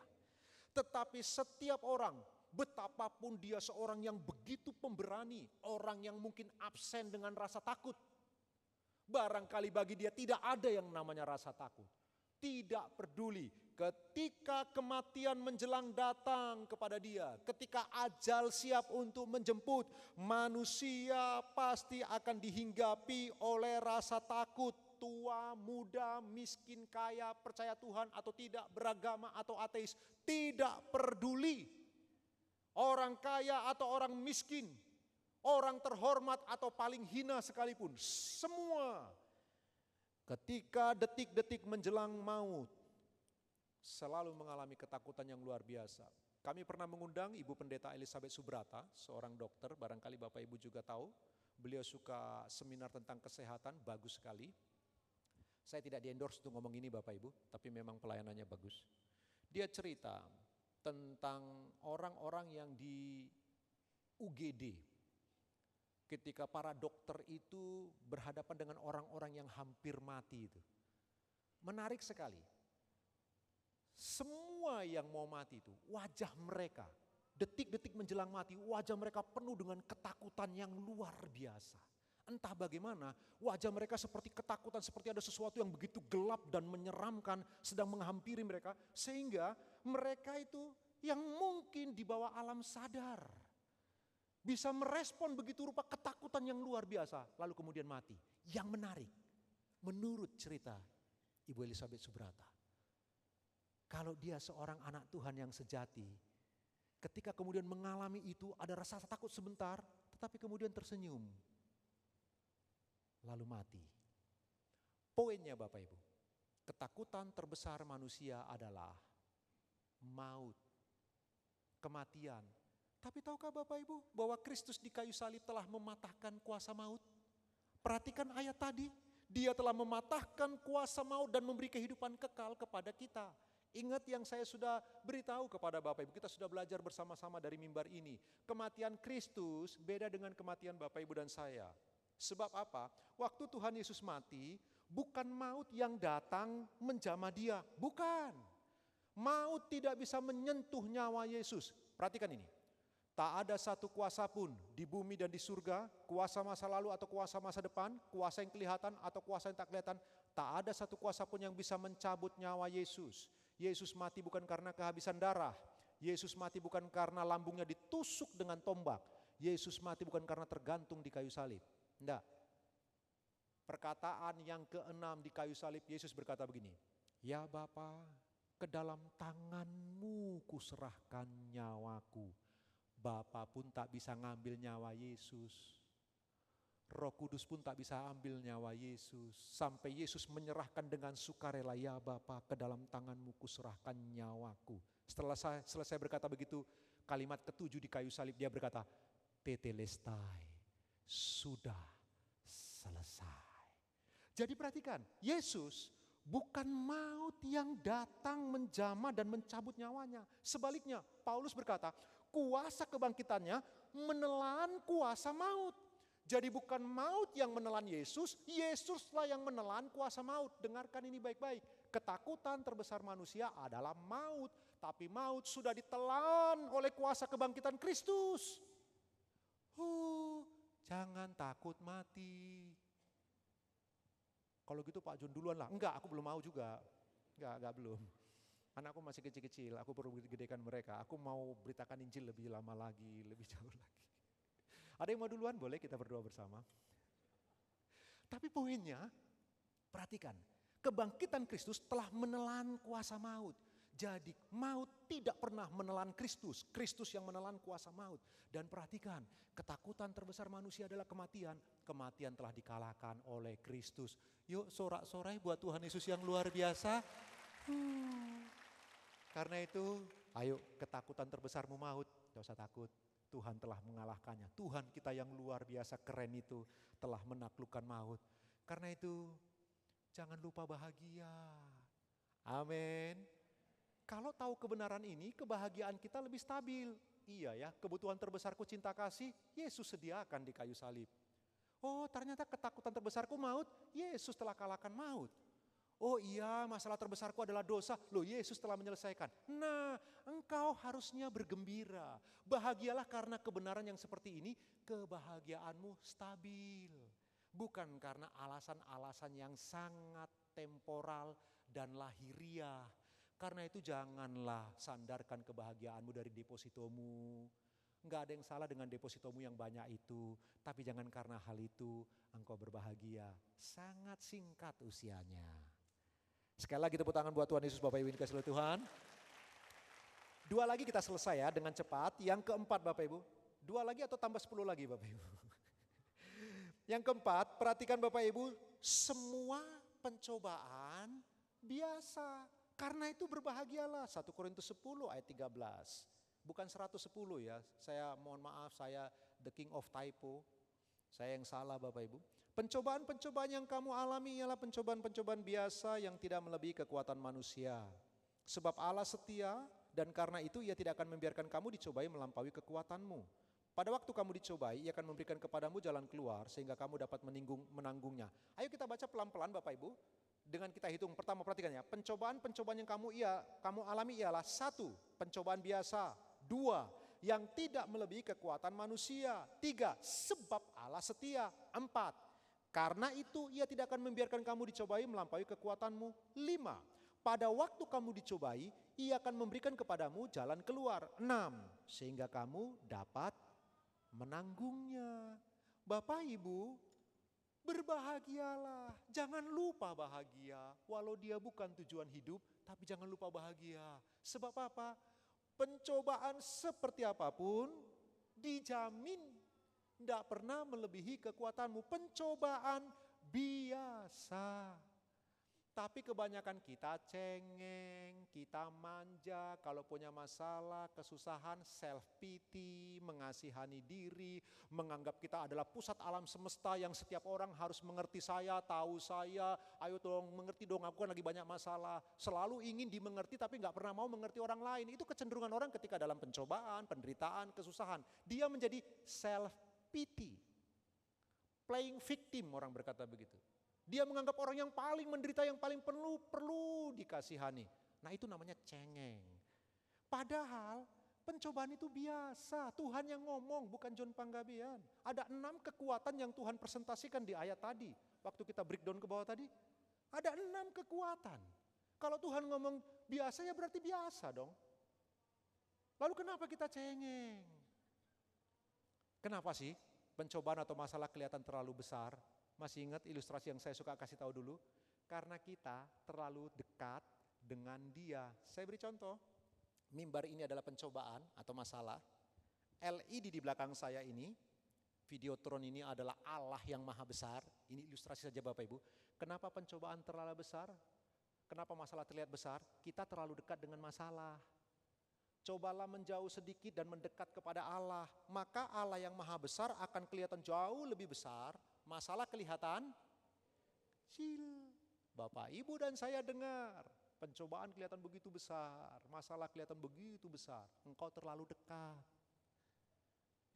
Tetapi setiap orang, betapapun dia seorang yang begitu pemberani, orang yang mungkin absen dengan rasa takut, barangkali bagi dia tidak ada yang namanya rasa takut. Tidak peduli ketika kematian menjelang datang kepada dia, ketika ajal siap untuk menjemput, manusia pasti akan dihinggapi oleh rasa takut. Tua, muda, miskin, kaya, percaya Tuhan atau tidak, beragama atau ateis, tidak peduli. Orang kaya atau orang miskin, orang terhormat atau paling hina sekalipun, semua ketika detik-detik menjelang maut selalu mengalami ketakutan yang luar biasa. Kami pernah mengundang Ibu Pendeta Elizabeth Subrata, seorang dokter, barangkali Bapak Ibu juga tahu. Beliau suka seminar tentang kesehatan, bagus sekali. Saya tidak di-endorse untuk ngomong ini Bapak Ibu, tapi memang pelayanannya bagus. Dia cerita tentang orang-orang yang di UGD. Ketika para dokter itu berhadapan dengan orang-orang yang hampir mati itu. Menarik sekali. Semua yang mau mati itu, wajah mereka, detik-detik menjelang mati, wajah mereka penuh dengan ketakutan yang luar biasa. Entah bagaimana, wajah mereka seperti ketakutan, seperti ada sesuatu yang begitu gelap dan menyeramkan sedang menghampiri mereka. Sehingga mereka itu yang mungkin di bawah alam sadar bisa merespon begitu rupa ketakutan yang luar biasa, lalu kemudian mati. Yang menarik, menurut cerita Ibu Elizabeth Subrata, kalau dia seorang anak Tuhan yang sejati, ketika kemudian mengalami itu ada rasa takut sebentar, tetapi kemudian tersenyum, lalu mati. Poinnya Bapak Ibu, ketakutan terbesar manusia adalah maut, kematian. Tapi tahukah Bapak Ibu bahwa Kristus di kayu salib telah mematahkan kuasa maut? Perhatikan ayat tadi, Dia telah mematahkan kuasa maut dan memberi kehidupan kekal kepada kita. Ingat yang saya sudah beritahu kepada Bapak Ibu, kita sudah belajar bersama-sama dari mimbar ini. Kematian Kristus beda dengan kematian Bapak Ibu dan saya. Sebab apa? Waktu Tuhan Yesus mati, bukan maut yang datang menjamah dia. Bukan. Maut tidak bisa menyentuh nyawa Yesus. Perhatikan ini. Tak ada satu kuasa pun di bumi dan di surga, kuasa masa lalu atau kuasa masa depan, kuasa yang kelihatan atau kuasa yang tak kelihatan. Tak ada satu kuasa pun yang bisa mencabut nyawa Yesus. Yesus mati bukan karena kehabisan darah. Yesus mati bukan karena lambungnya ditusuk dengan tombak. Yesus mati bukan karena tergantung di kayu salib. Tidak. Perkataan yang keenam di kayu salib, Yesus berkata begini, "Ya Bapa, ke dalam tangan-Mu kuserahkan nyawaku." Bapa pun tak bisa ngambil nyawa Yesus. Roh Kudus pun tak bisa ambil nyawa Yesus. Sampai Yesus menyerahkan dengan sukarela, "Ya Bapa, ke dalam tangan-Mu kuserahkan nyawaku." Setelah selesai berkata begitu, kalimat ketujuh di kayu salib dia berkata, "Tetelestai, sudah selesai." Jadi perhatikan, Yesus bukan maut yang datang menjamah dan mencabut nyawanya. Sebaliknya, Paulus berkata, kuasa kebangkitannya menelan kuasa maut. Jadi bukan maut yang menelan Yesus, Yesuslah yang menelan kuasa maut. Dengarkan ini baik-baik. Ketakutan terbesar manusia adalah maut. Tapi maut sudah ditelan oleh kuasa kebangkitan Kristus. Jangan takut mati. Kalau gitu Pak John duluan lah. Enggak, aku belum mau juga. Enggak belum. Anakku masih kecil-kecil, aku perlu gedekan mereka. Aku mau beritakan Injil lebih lama lagi, lebih jauh lagi. Ada yang mau duluan? Boleh kita berdoa bersama. Tapi poinnya, perhatikan. Kebangkitan Kristus telah menelan kuasa maut. Jadi maut tidak pernah menelan Kristus. Kristus yang menelan kuasa maut. Dan perhatikan, ketakutan terbesar manusia adalah kematian. Kematian telah dikalahkan oleh Kristus. Yuk sorak-sorai buat Tuhan Yesus yang luar biasa. Karena itu, ayo ketakutan terbesarmu maut, tidak usah takut. Tuhan telah mengalahkannya. Tuhan kita yang luar biasa keren itu telah menaklukkan maut. Karena itu, jangan lupa bahagia. Amin. Kalau tahu kebenaran ini, kebahagiaan kita lebih stabil. Iya ya, kebutuhan terbesarku cinta kasih, Yesus sediakan di kayu salib. Oh ternyata ketakutan terbesarku maut, Yesus telah kalahkan maut. Oh iya, masalah terbesarku adalah dosa. Loh, Yesus telah menyelesaikan. Nah, engkau harusnya bergembira. Bahagialah karena kebenaran yang seperti ini, kebahagiaanmu stabil. Bukan karena alasan-alasan yang sangat temporal dan lahiriah. Karena itu janganlah sandarkan kebahagiaanmu dari depositomu. Enggak ada yang salah dengan depositomu yang banyak itu. Tapi jangan karena hal itu engkau berbahagia. Sangat singkat usianya. Sekali lagi tepuk tangan buat Tuhan Yesus, Bapak Ibu dikasihi oleh Tuhan. 2 lagi kita selesai ya dengan cepat. Yang keempat Bapak Ibu. 2 lagi atau tambah 10 lagi Bapak Ibu. Yang keempat, perhatikan Bapak Ibu. Semua pencobaan biasa. Karena itu berbahagialah. 1 Korintus 10 ayat 13. Bukan 110 ya. Saya mohon maaf, saya the king of typo. Saya yang salah Bapak Ibu. Pencobaan-pencobaan yang kamu alami ialah pencobaan-pencobaan biasa yang tidak melebihi kekuatan manusia. Sebab Allah setia dan karena itu Ia tidak akan membiarkan kamu dicobai melampaui kekuatanmu. Pada waktu kamu dicobai, Ia akan memberikan kepadamu jalan keluar sehingga kamu dapat menanggungnya. Ayo kita baca pelan-pelan Bapak Ibu. Dengan kita hitung, pertama perhatikan ya. Pencobaan-pencobaan yang kamu alami ialah 1. Pencobaan biasa. 2. Yang tidak melebihi kekuatan manusia. 3. Sebab Allah setia. 4. Karena itu Ia tidak akan membiarkan kamu dicobai melampaui kekuatanmu. 5. Pada waktu kamu dicobai, Ia akan memberikan kepadamu jalan keluar. 6. Sehingga kamu dapat menanggungnya. Bapak Ibu, berbahagialah. Jangan lupa bahagia. Walau dia bukan tujuan hidup, tapi jangan lupa bahagia. Sebab apa? Pencobaan seperti apapun dijamin tidak pernah melebihi kekuatanmu. Pencobaan biasa. Tapi kebanyakan kita cengeng, kita manja, kalau punya masalah, kesusahan, self pity, mengasihani diri, menganggap kita adalah pusat alam semesta yang setiap orang harus mengerti saya, tahu saya, ayo tolong mengerti dong, aku kan lagi banyak masalah. Selalu ingin dimengerti tapi gak pernah mau mengerti orang lain. Itu kecenderungan orang ketika dalam pencobaan, penderitaan, kesusahan. Dia menjadi self pity, playing victim orang berkata begitu. Dia menganggap orang yang paling menderita, yang paling perlu dikasihani. Nah itu namanya cengeng. Padahal pencobaan itu biasa. Tuhan yang ngomong, bukan John Panggabean. Ada 6 kekuatan yang Tuhan presentasikan di ayat tadi. Waktu kita breakdown ke bawah tadi. Ada 6 kekuatan. Kalau Tuhan ngomong biasa ya berarti biasa dong. Lalu kenapa kita cengeng? Kenapa sih pencobaan atau masalah kelihatan terlalu besar? Masih ingat ilustrasi yang saya suka kasih tahu dulu? Karena kita terlalu dekat dengan Dia. Saya beri contoh. Mimbar ini adalah pencobaan atau masalah. LED di belakang saya ini, Videotron ini adalah Allah yang maha besar. Ini ilustrasi saja Bapak Ibu. Kenapa pencobaan terlalu besar? Kenapa masalah terlihat besar? Kita terlalu dekat dengan masalah. Cobalah menjauh sedikit dan mendekat kepada Allah. Maka Allah yang maha besar akan kelihatan jauh lebih besar. Masalah kelihatan kecil. Bapak, Ibu dan saya dengar. Pencobaan kelihatan begitu besar. Masalah kelihatan begitu besar. Engkau terlalu dekat.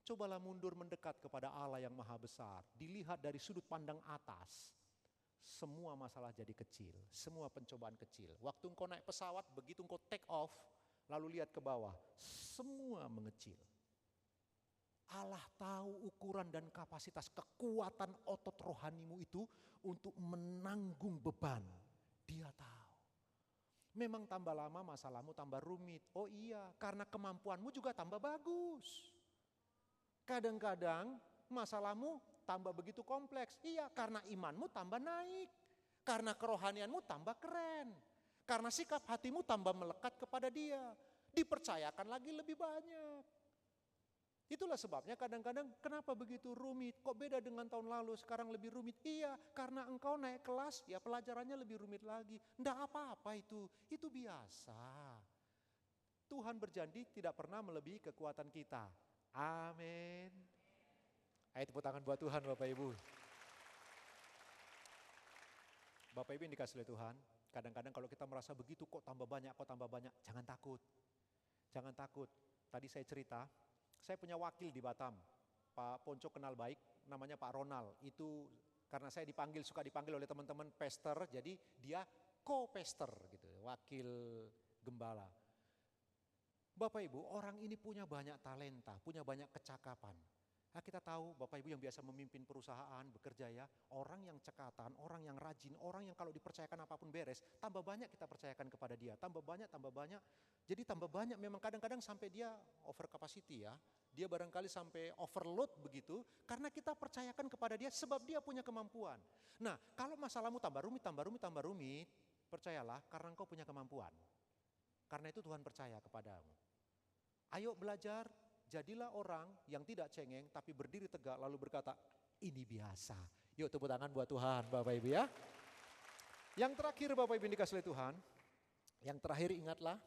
Cobalah mundur mendekat kepada Allah yang maha besar. Dilihat dari sudut pandang atas. Semua masalah jadi kecil. Semua pencobaan kecil. Waktu engkau naik pesawat, begitu engkau take off. Lalu lihat ke bawah. Semua mengecil. Allah tahu ukuran dan kapasitas kekuatan otot rohanimu itu untuk menanggung beban. Dia tahu. Memang tambah lama masalahmu tambah rumit. Oh iya, karena kemampuanmu juga tambah bagus. Kadang-kadang masalahmu tambah begitu kompleks. Iya, karena imanmu tambah naik. Karena kerohanianmu tambah keren. Karena sikap hatimu tambah melekat kepada Dia. Dipercayakan lagi lebih banyak. Itulah sebabnya kadang-kadang kenapa begitu rumit, kok beda dengan tahun lalu, sekarang lebih rumit. Iya, karena engkau naik kelas, ya pelajarannya lebih rumit lagi. Enggak apa-apa itu biasa. Tuhan berjanji tidak pernah melebihi kekuatan kita. Amin. Ayo tepuk tangan buat Tuhan Bapak Ibu. Bapak Ibu yang dikasihi oleh Tuhan, kadang-kadang kalau kita merasa begitu kok tambah banyak, jangan takut. Jangan takut. Tadi saya cerita, saya punya wakil di Batam, Pak Ponco kenal baik, namanya Pak Ronald. Itu karena saya suka dipanggil oleh teman-teman pastor, jadi dia co-pastor gitu, wakil gembala. Bapak Ibu, orang ini punya banyak talenta, punya banyak kecakapan. Nah, kita tahu Bapak Ibu yang biasa memimpin perusahaan, bekerja ya, orang yang cekatan, orang yang rajin, orang yang kalau dipercayakan apapun beres, tambah banyak kita percayakan kepada dia, tambah banyak. Jadi tambah banyak memang kadang-kadang sampai dia over capacity ya, dia barangkali sampai overload begitu, karena kita percayakan kepada dia sebab dia punya kemampuan. Nah, kalau masalahmu tambah rumit, percayalah karena engkau punya kemampuan. Karena itu Tuhan percaya kepadamu. Ayo belajar. Jadilah orang yang tidak cengeng tapi berdiri tegak lalu berkata, ini biasa. Yuk tepuk tangan buat Tuhan Bapak Ibu ya. Yang terakhir Bapak Ibu dikasih oleh Tuhan. Yang terakhir ingatlah,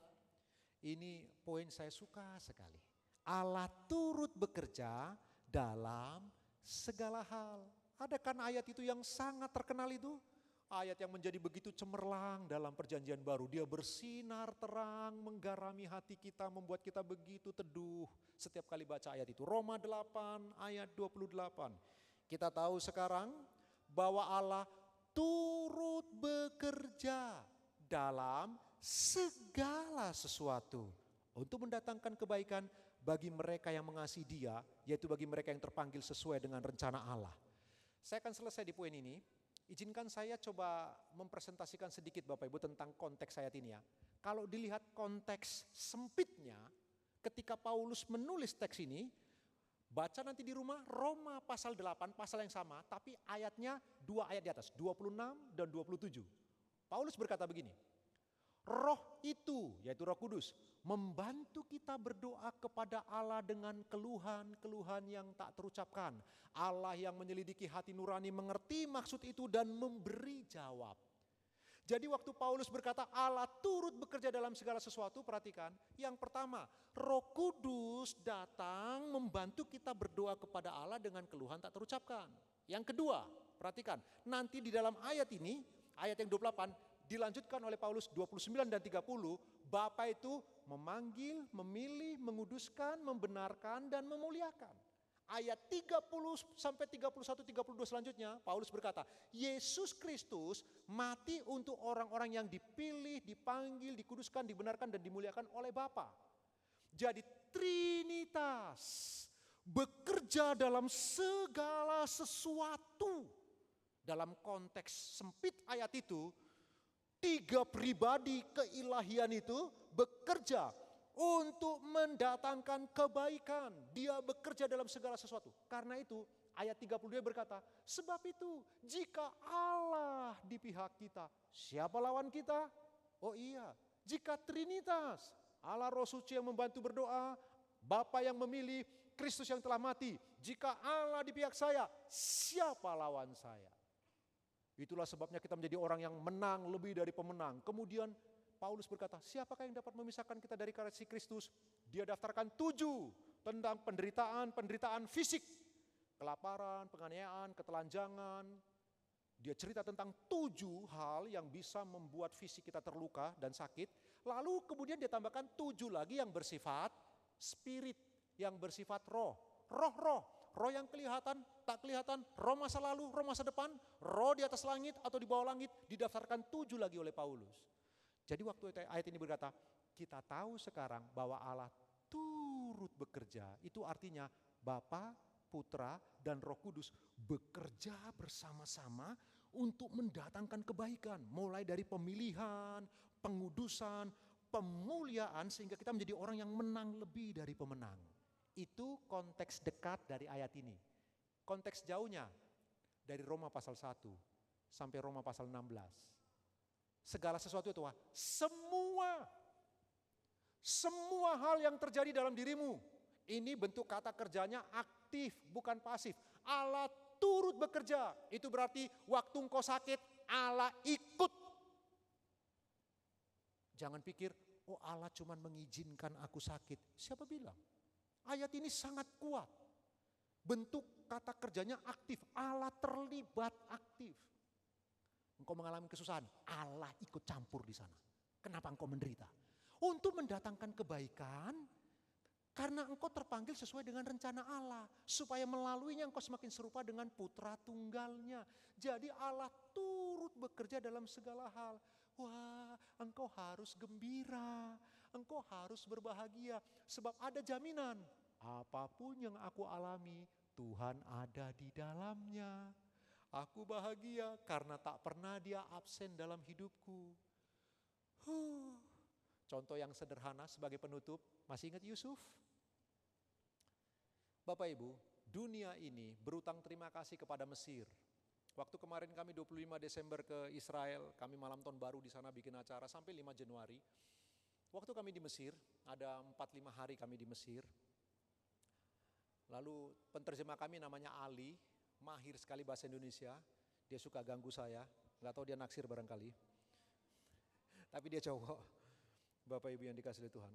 ini poin saya suka sekali. Allah turut bekerja dalam segala hal. Ada kan ayat itu yang sangat terkenal itu? Ayat yang menjadi begitu cemerlang dalam perjanjian baru. Dia bersinar terang, menggarami hati kita, membuat kita begitu teduh. Setiap kali baca ayat itu. Roma 8 ayat 28. Kita tahu sekarang bahwa Allah turut bekerja dalam segala sesuatu. Untuk mendatangkan kebaikan bagi mereka yang mengasihi Dia, yaitu bagi mereka yang terpanggil sesuai dengan rencana Allah. Saya akan selesai di poin ini. Izinkan saya coba mempresentasikan sedikit Bapak Ibu tentang konteks ayat ini ya. Kalau dilihat konteks sempitnya, ketika Paulus menulis teks ini, baca nanti di rumah Roma pasal 8, pasal yang sama, tapi ayatnya 2 ayat di atas, 26 dan 27. Paulus berkata begini, Roh itu, yaitu Roh Kudus, membantu kita berdoa kepada Allah dengan keluhan-keluhan yang tak terucapkan. Allah yang menyelidiki hati nurani mengerti maksud itu dan memberi jawab. Jadi waktu Paulus berkata Allah turut bekerja dalam segala sesuatu, perhatikan. Yang pertama, Roh Kudus datang membantu kita berdoa kepada Allah dengan keluhan tak terucapkan. Yang kedua, perhatikan, nanti di dalam ayat ini, ayat yang 28, dilanjutkan oleh Paulus 29 dan 30, Bapa itu memanggil, memilih, menguduskan, membenarkan dan memuliakan. Ayat 30 sampai 31 32 selanjutnya Paulus berkata, Yesus Kristus mati untuk orang-orang yang dipilih, dipanggil, dikuduskan, dibenarkan dan dimuliakan oleh Bapa. Jadi Trinitas bekerja dalam segala sesuatu. Dalam konteks sempit ayat itu, 3 pribadi keilahian itu bekerja untuk mendatangkan kebaikan. Dia bekerja dalam segala sesuatu. Karena itu ayat 32 berkata, sebab itu jika Allah di pihak kita, siapa lawan kita? Oh iya, jika Trinitas, Allah Roh Suci yang membantu berdoa, Bapa yang memilih, Kristus yang telah mati. Jika Allah di pihak saya, siapa lawan saya? Itulah sebabnya kita menjadi orang yang menang lebih dari pemenang. Kemudian Paulus berkata, siapakah yang dapat memisahkan kita dari kasih Kristus? Dia daftarkan 7 tentang penderitaan fisik. Kelaparan, penganiayaan, ketelanjangan. Dia cerita tentang 7 hal yang bisa membuat fisik kita terluka dan sakit. Lalu kemudian dia tambahkan 7 lagi yang bersifat spirit, yang bersifat roh. Roh yang kelihatan, tak kelihatan, roh masa lalu, roh masa depan, roh di atas langit atau di bawah langit, didaftarkan 7 lagi oleh Paulus. Jadi waktu ayat ini berkata, kita tahu sekarang bahwa Allah turut bekerja. Itu artinya Bapa, Putra, dan Roh Kudus bekerja bersama-sama untuk mendatangkan kebaikan. Mulai dari pemilihan, pengudusan, pemuliaan sehingga kita menjadi orang yang menang lebih dari pemenang. Itu konteks dekat dari ayat ini. Konteks jauhnya dari Roma pasal 1 sampai Roma pasal 16. Segala sesuatu itu semua hal yang terjadi dalam dirimu, ini bentuk kata kerjanya aktif bukan pasif. Allah turut bekerja, itu berarti waktu engkau sakit Allah ikut. Jangan pikir, oh Allah cuma mengizinkan aku sakit. Siapa bilang? Ayat ini sangat kuat. Bentuk kata kerjanya aktif, Allah terlibat aktif. Engkau mengalami kesusahan, Allah ikut campur di sana. Kenapa engkau menderita? Untuk mendatangkan kebaikan, karena engkau terpanggil sesuai dengan rencana Allah. Supaya melaluinya engkau semakin serupa dengan putra tunggalnya. Jadi Allah turut bekerja dalam segala hal. Wah, engkau harus gembira, engkau harus berbahagia, sebab ada jaminan. Apapun yang aku alami, Tuhan ada di dalamnya. Aku bahagia karena tak pernah Dia absen dalam hidupku. Contoh yang sederhana sebagai penutup, masih ingat Yusuf? Bapak Ibu, dunia ini berutang terima kasih kepada Mesir. Waktu kemarin kami 25 Desember ke Israel, kami malam tahun baru di sana bikin acara sampai 5 Januari. Waktu kami di Mesir, ada 4-5 hari kami di Mesir. Lalu penterjemah kami namanya Ali, mahir sekali bahasa Indonesia. Dia suka ganggu saya, gak tahu dia naksir barangkali. Tapi dia cowok, Bapak Ibu yang dikasihi Tuhan.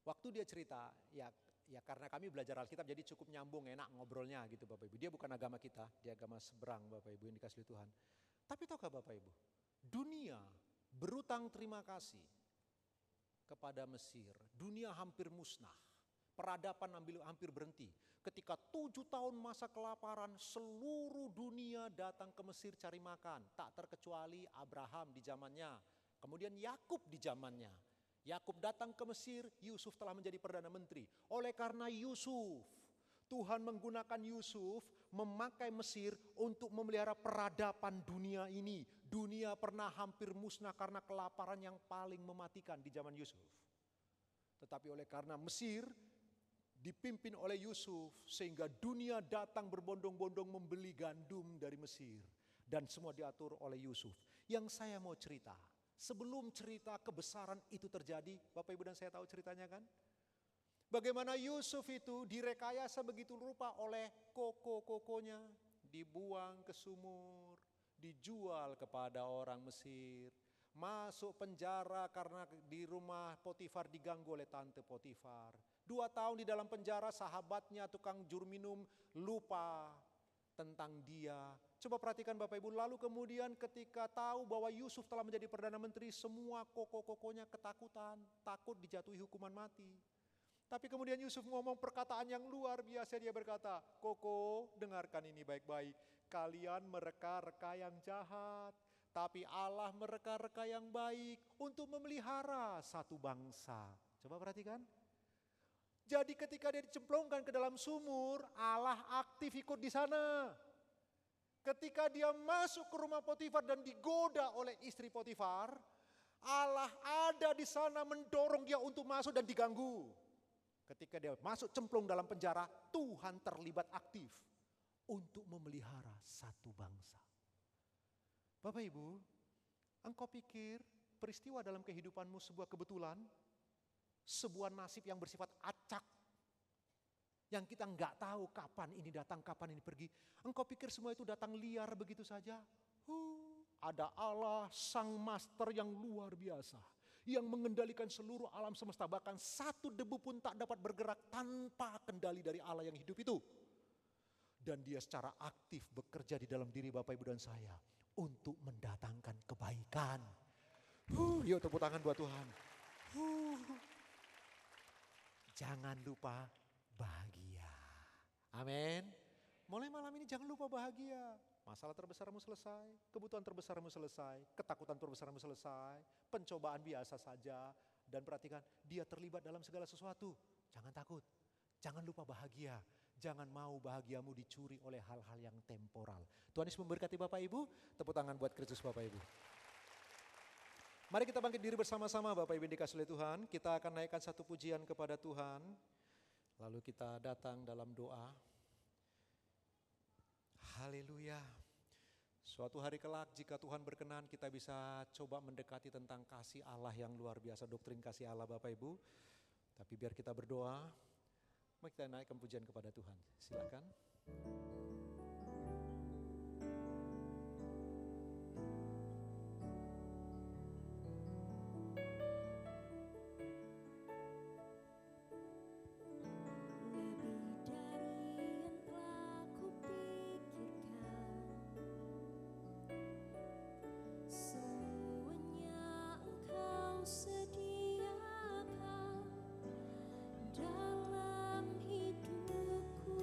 Waktu dia cerita, ya karena kami belajar Alkitab jadi cukup nyambung, enak ngobrolnya gitu Bapak Ibu. Dia bukan agama kita, dia agama seberang Bapak Ibu yang dikasihi Tuhan. Tapi tahukah Bapak Ibu, dunia berutang terima kasih kepada Mesir. Dunia hampir musnah, peradaban hampir berhenti. Ketika 7 tahun masa kelaparan, seluruh dunia datang ke Mesir cari makan. Tak terkecuali Abraham di zamannya, kemudian Yakub di zamannya. Yakub datang ke Mesir, Yusuf telah menjadi Perdana Menteri. Oleh karena Yusuf, Tuhan menggunakan Yusuf memakai Mesir untuk memelihara peradaban dunia ini. Dunia pernah hampir musnah karena kelaparan yang paling mematikan di zaman Yusuf. Tetapi oleh karena Mesir dipimpin oleh Yusuf, sehingga dunia datang berbondong-bondong membeli gandum dari Mesir. Dan semua diatur oleh Yusuf. Yang saya mau cerita, sebelum cerita kebesaran itu terjadi, Bapak Ibu dan saya tahu ceritanya kan? Bagaimana Yusuf itu direkayasa begitu rupa oleh koko-kokonya, dibuang ke sumur, dijual kepada orang Mesir, masuk penjara karena di rumah Potifar diganggu oleh tante Potifar. 2 tahun di dalam penjara, sahabatnya tukang juru minum lupa tentang dia. Coba perhatikan Bapak Ibu, lalu kemudian ketika tahu bahwa Yusuf telah menjadi Perdana Menteri, semua koko-kokonya ketakutan, takut dijatuhi hukuman mati. Tapi kemudian Yusuf ngomong perkataan yang luar biasa, dia berkata, "Koko, dengarkan ini baik-baik, kalian mereka-reka yang jahat, tapi Allah mereka-reka yang baik untuk memelihara satu bangsa." Coba perhatikan. Jadi ketika dia dicemplungkan ke dalam sumur, Allah aktif ikut di sana. Ketika dia masuk ke rumah Potifar dan digoda oleh istri Potifar, Allah ada di sana mendorong dia untuk masuk dan diganggu. Ketika dia masuk cemplung dalam penjara, Tuhan terlibat aktif untuk memelihara satu bangsa. Bapak Ibu, engkau pikir peristiwa dalam kehidupanmu sebuah kebetulan? Sebuah nasib yang bersifat acak, yang kita nggak tahu kapan ini datang, kapan ini pergi. Engkau pikir semua itu datang liar begitu saja? Ada Allah sang master yang luar biasa, yang mengendalikan seluruh alam semesta, bahkan satu debu pun tak dapat bergerak tanpa kendali dari Allah yang hidup itu. Dan dia secara aktif bekerja di dalam diri Bapak Ibu dan saya untuk mendatangkan kebaikan. Yuk tepuk tangan buat Tuhan. Jangan lupa bahagia. Amin. Mulai malam ini jangan lupa bahagia. Masalah terbesarmu selesai, kebutuhan terbesarmu selesai, ketakutan terbesarmu selesai, pencobaan biasa saja. Dan perhatikan, dia terlibat dalam segala sesuatu. Jangan takut, jangan lupa bahagia. Jangan mau bahagiamu dicuri oleh hal-hal yang temporal. Tuhan Yesus memberkati Bapak Ibu. Tepuk tangan buat Kristus Bapak Ibu. Mari kita bangkit diri bersama-sama Bapak Ibu yang dikasihi oleh Tuhan. Kita akan naikkan satu pujian kepada Tuhan. Lalu kita datang dalam doa. Haleluya. Suatu hari kelak jika Tuhan berkenan kita bisa coba mendekati tentang kasih Allah yang luar biasa. Doktrin kasih Allah Bapak Ibu. Tapi biar kita berdoa. Mari kita naikkan pujian kepada Tuhan. Silakan. Dalam hidupku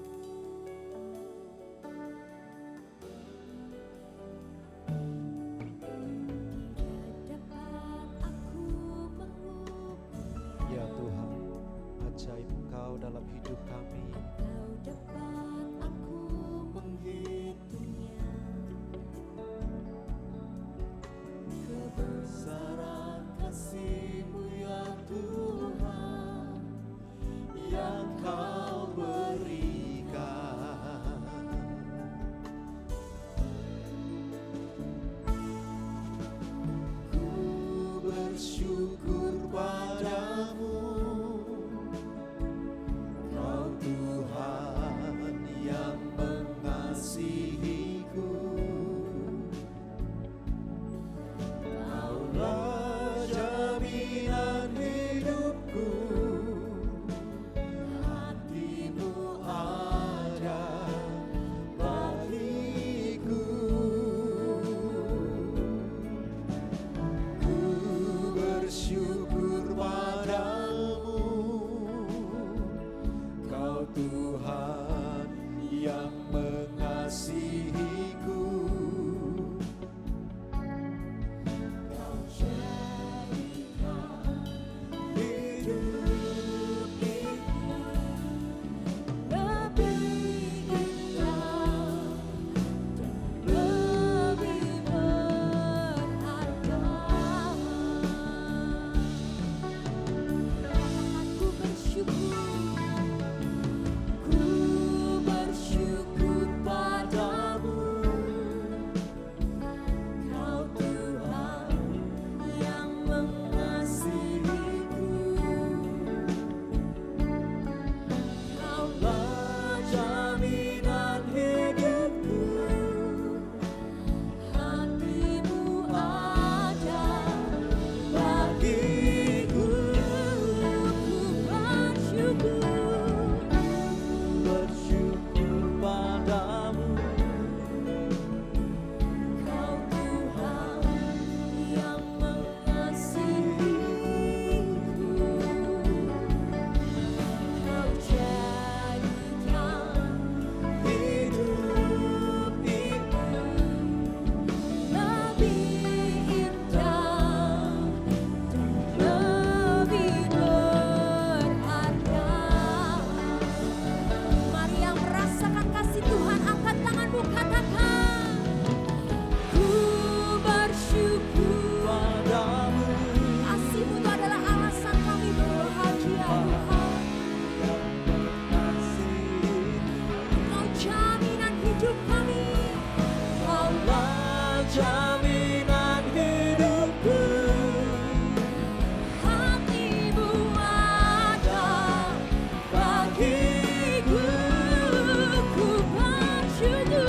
Engkau dalam hidup kami. Engkau dapat aku menghitungnya. Kebesaran kasih-Mu ya Tuhan yang Kau berikan. Ku bersyukur padamu, Kau Tuhan yang mengasihiku. Kaulah jaminan hidupku, hati-Mu ada bagiku. Ku bersyukur padamu, Kau Tuhan yang mengasihiku. Kau jadikan hidup ini lebih indah dan lebih berharga. Aku bersyukur. Ku bersyukur padamu, Kau Tuhan yang mengasihiku. Kaulah jaminan hidupku, hati-Mu ada bagiku. Bersyukur padamu, Kau Tuhan yang mengasihiku. Kau jadikan hidup ini lebih indah dan lebih berharga. Mari yang merasakan kasih Tuhan, angkat tanganmu, katakan. Ku bersyukur padamu, Kasih-Mu itu adalah alasan kami berbahagia, Tuhan. Engkau jaminan hidup kami. Kaulah jaminan hidupku, hati-Mu ada bagiku. Ku bersyukur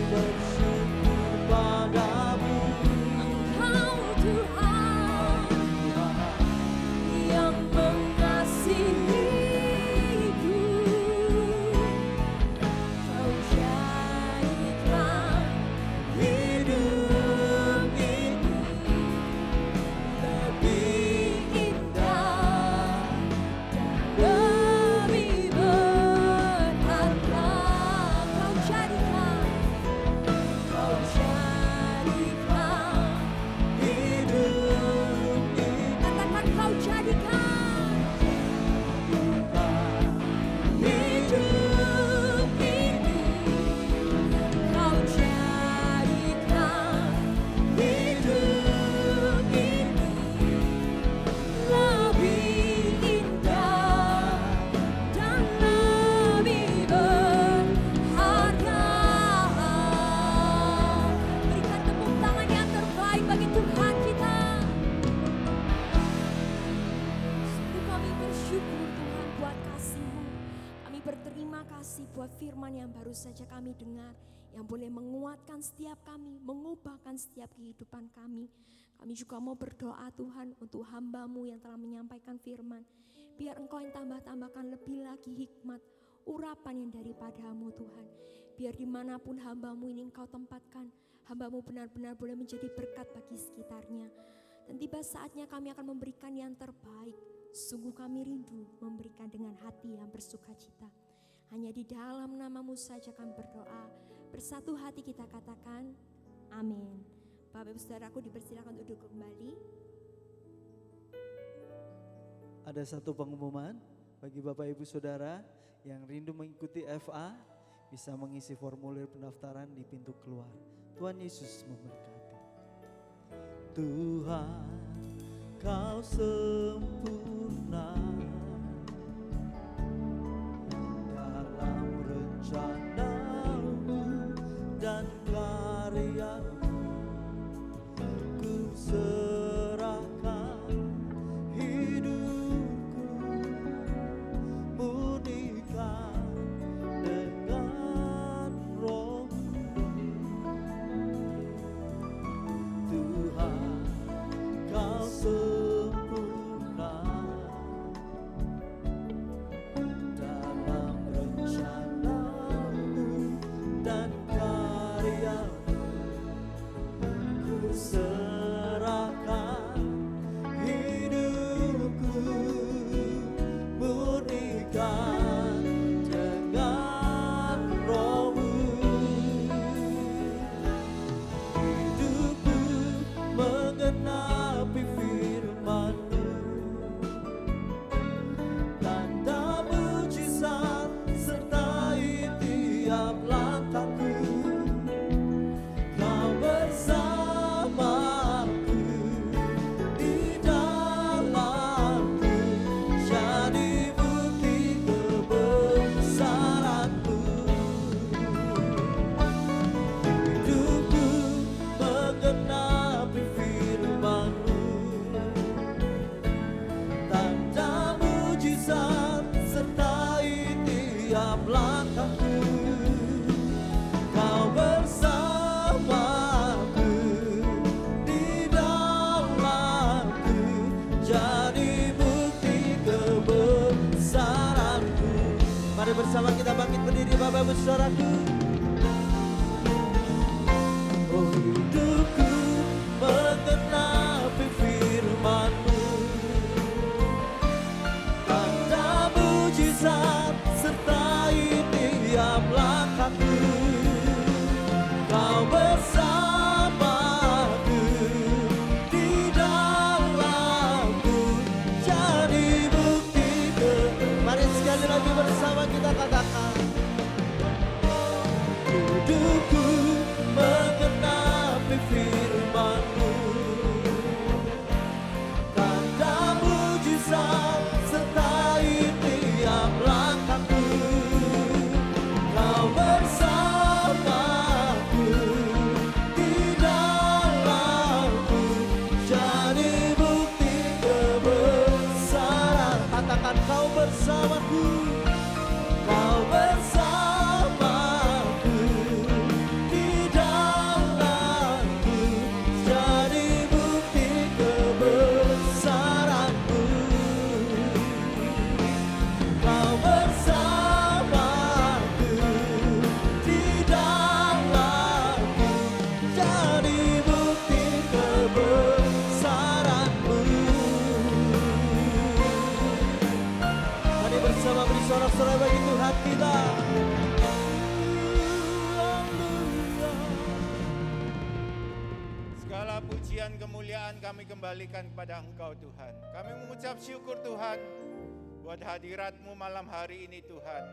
bersyukur padamu, Engkau Tuhan yang mengasihiku. Kau jadikan hidup ini lebih indah dan lebih berharga. Kau jadikan hidup ini, Katakan kau jadikan. hidup ini. Kau jadikan hidup ini lebih indah dan lebih berharga. Berikan tepuk tangan yang terbaik bagi Tuhan kita. Sungguh kami bersyukur Tuhan buat kasih-Mu. Kami berterima kasih buat firman yang baru saja kami dengar, yang boleh menguatkan setiap kami, mengubahkan setiap kehidupan kami. Kami juga mau berdoa Tuhan untuk hamba-Mu yang telah menyampaikan firman. Biar Engkau yang tambah-tambahkan lebih lagi hikmat, urapan yang daripada-Mu Tuhan. Biar dimanapun hamba-Mu ini Engkau tempatkan, hamba-Mu benar-benar boleh menjadi berkat bagi sekitarnya. Dan tiba saatnya kami akan memberikan yang terbaik. Sungguh kami rindu memberikan dengan hati yang bersukacita. Hanya di dalam nama-Mu saja kami berdoa. Bersatu hati kita katakan, amin. Bapak Ibu Saudaraku dipersilakan untuk duduk kembali. ada satu pengumuman Bagi Bapak Ibu Saudara yang rindu mengikuti FA, bisa mengisi formulir pendaftaran di pintu keluar. Tuhan Yesus memberkati. Tuhan, Kau sempurna dalam rencana-Mu dan karya-Mu. Ku serahkan hidupku, murnikan dengan Roh-Mu. Tuhan, Kau sempurna dalam rencana-Mu dan karya-Mu. Ku serahkan hidupku, murnikan dengan Roh-Mu. Hidupku menggenapi firman-Mu, tanda mujizat sertai tiap langkahku. Kau bersamaku di dalamku, jadi bukti kebesaran-Mu. Hidupku menggenapi firman-Mu, tanda mujizat sertai tiap langkahku. Kau bersamaku di dalamku, jadi bukti kebesaran-Mu. Mari bersama kita bangkit berdiri Bapak Ibu Saudaraku. Oh, hidupku menggenapi firman-Mu, tanda mujizat sertai tiap langkahku. Kau bersamaku di dalamku, jadi bukti Mari sekali lagi bersama kita katakan. Hidupku menggenapi firman-Mu, tanda mujizat sertai tiap langkahku. Kau bersamaku di dalamku, jadi bukti kebesaran. Katakan kau bersamaku, kau bersamaku di dalamku, jadi bukti kebesaran-Mu. Kau bersamaku di dalamku, jadi bukti kebesaran-Mu. Mari bersama beri sorak-sorai bagi Tuhan kita. Segala pujian kemuliaan kami kembalikan kepada Engkau Tuhan. Kami mengucap syukur Tuhan buat hadirat-Mu malam hari ini Tuhan.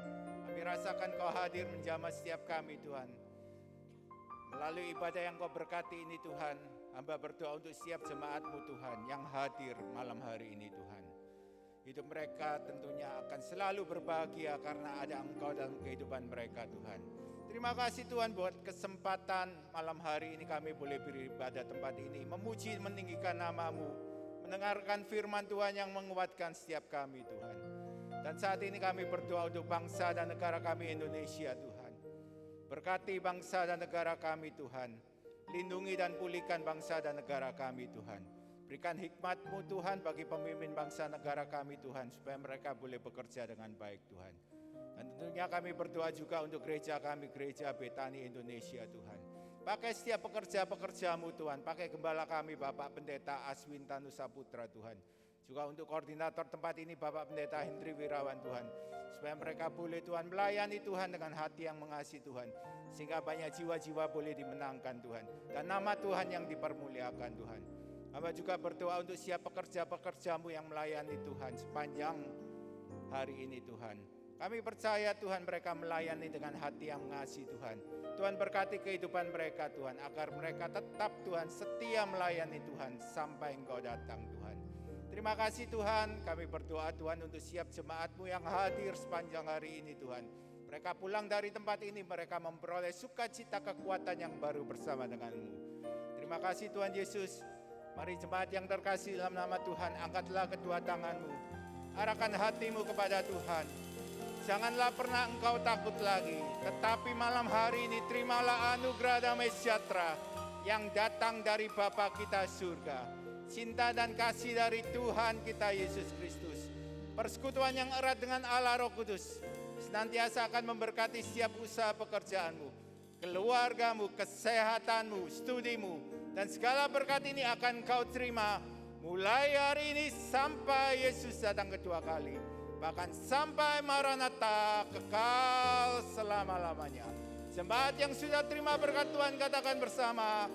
Kami rasakan Kau hadir menjamah setiap kami Tuhan. Melalui ibadah yang Kau berkati ini Tuhan, hamba berdoa untuk setiap jemaat-Mu Tuhan yang hadir malam hari ini Tuhan. Hidup mereka tentunya akan selalu berbahagia karena ada Engkau dalam kehidupan mereka Tuhan. Terima kasih Tuhan buat kesempatan malam hari ini kami boleh beribadah tempat ini, memuji meninggikan nama-Mu, mendengarkan firman Tuhan yang menguatkan setiap kami Tuhan. Dan saat ini kami berdoa untuk bangsa dan negara kami Indonesia Tuhan. Berkati bangsa dan negara kami Tuhan, lindungi dan pulihkan bangsa dan negara kami Tuhan. Berikan hikmat-Mu Tuhan bagi pemimpin bangsa negara kami Tuhan, supaya mereka boleh bekerja dengan baik Tuhan. Dan tentunya kami berdoa juga untuk gereja kami, Gereja Betani Indonesia Tuhan. Pakai setiap pekerja-pekerja-Mu Tuhan, pakai gembala kami Bapak Pendeta Aswin Tanusa Putra Tuhan. Juga untuk koordinator tempat ini Bapak Pendeta Hendri Wirawan Tuhan. Supaya mereka boleh Tuhan melayani Tuhan dengan hati yang mengasihi Tuhan. Sehingga banyak jiwa-jiwa boleh dimenangkan Tuhan. Dan nama Tuhan yang dipermuliakan Tuhan. Hamba juga berdoa untuk siap pekerja-pekerja-Mu yang melayani Tuhan sepanjang hari ini Tuhan. Kami percaya Tuhan mereka melayani dengan hati yang mengasihi Tuhan. Tuhan berkati kehidupan mereka Tuhan, agar mereka tetap Tuhan setia melayani Tuhan sampai Engkau datang Tuhan. Terima kasih Tuhan, kami berdoa Tuhan untuk siap jemaat-Mu yang hadir sepanjang hari ini Tuhan. Mereka pulang dari tempat ini, mereka memperoleh sukacita kekuatan yang baru bersama dengan-Mu. Terima kasih Tuhan Yesus. Mari jemaat yang terkasih dalam nama Tuhan, angkatlah kedua tangan-Mu. Arahkan hatimu kepada Tuhan. Janganlah pernah engkau takut lagi, tetapi malam hari ini terimalah anugerah damai sejahtera yang datang dari Bapa kita surga. Cinta dan kasih dari Tuhan kita Yesus Kristus. Persekutuan yang erat dengan Allah Roh Kudus senantiasa akan memberkati setiap usaha pekerjaanmu, keluargamu, kesehatanmu, studimu, dan segala berkat ini akan kau terima mulai hari ini sampai Yesus datang kedua kali. Bahkan sampai Maranatha kekal selama-lamanya. Jemaat yang sudah terima berkat Tuhan katakan bersama,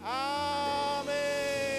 amin.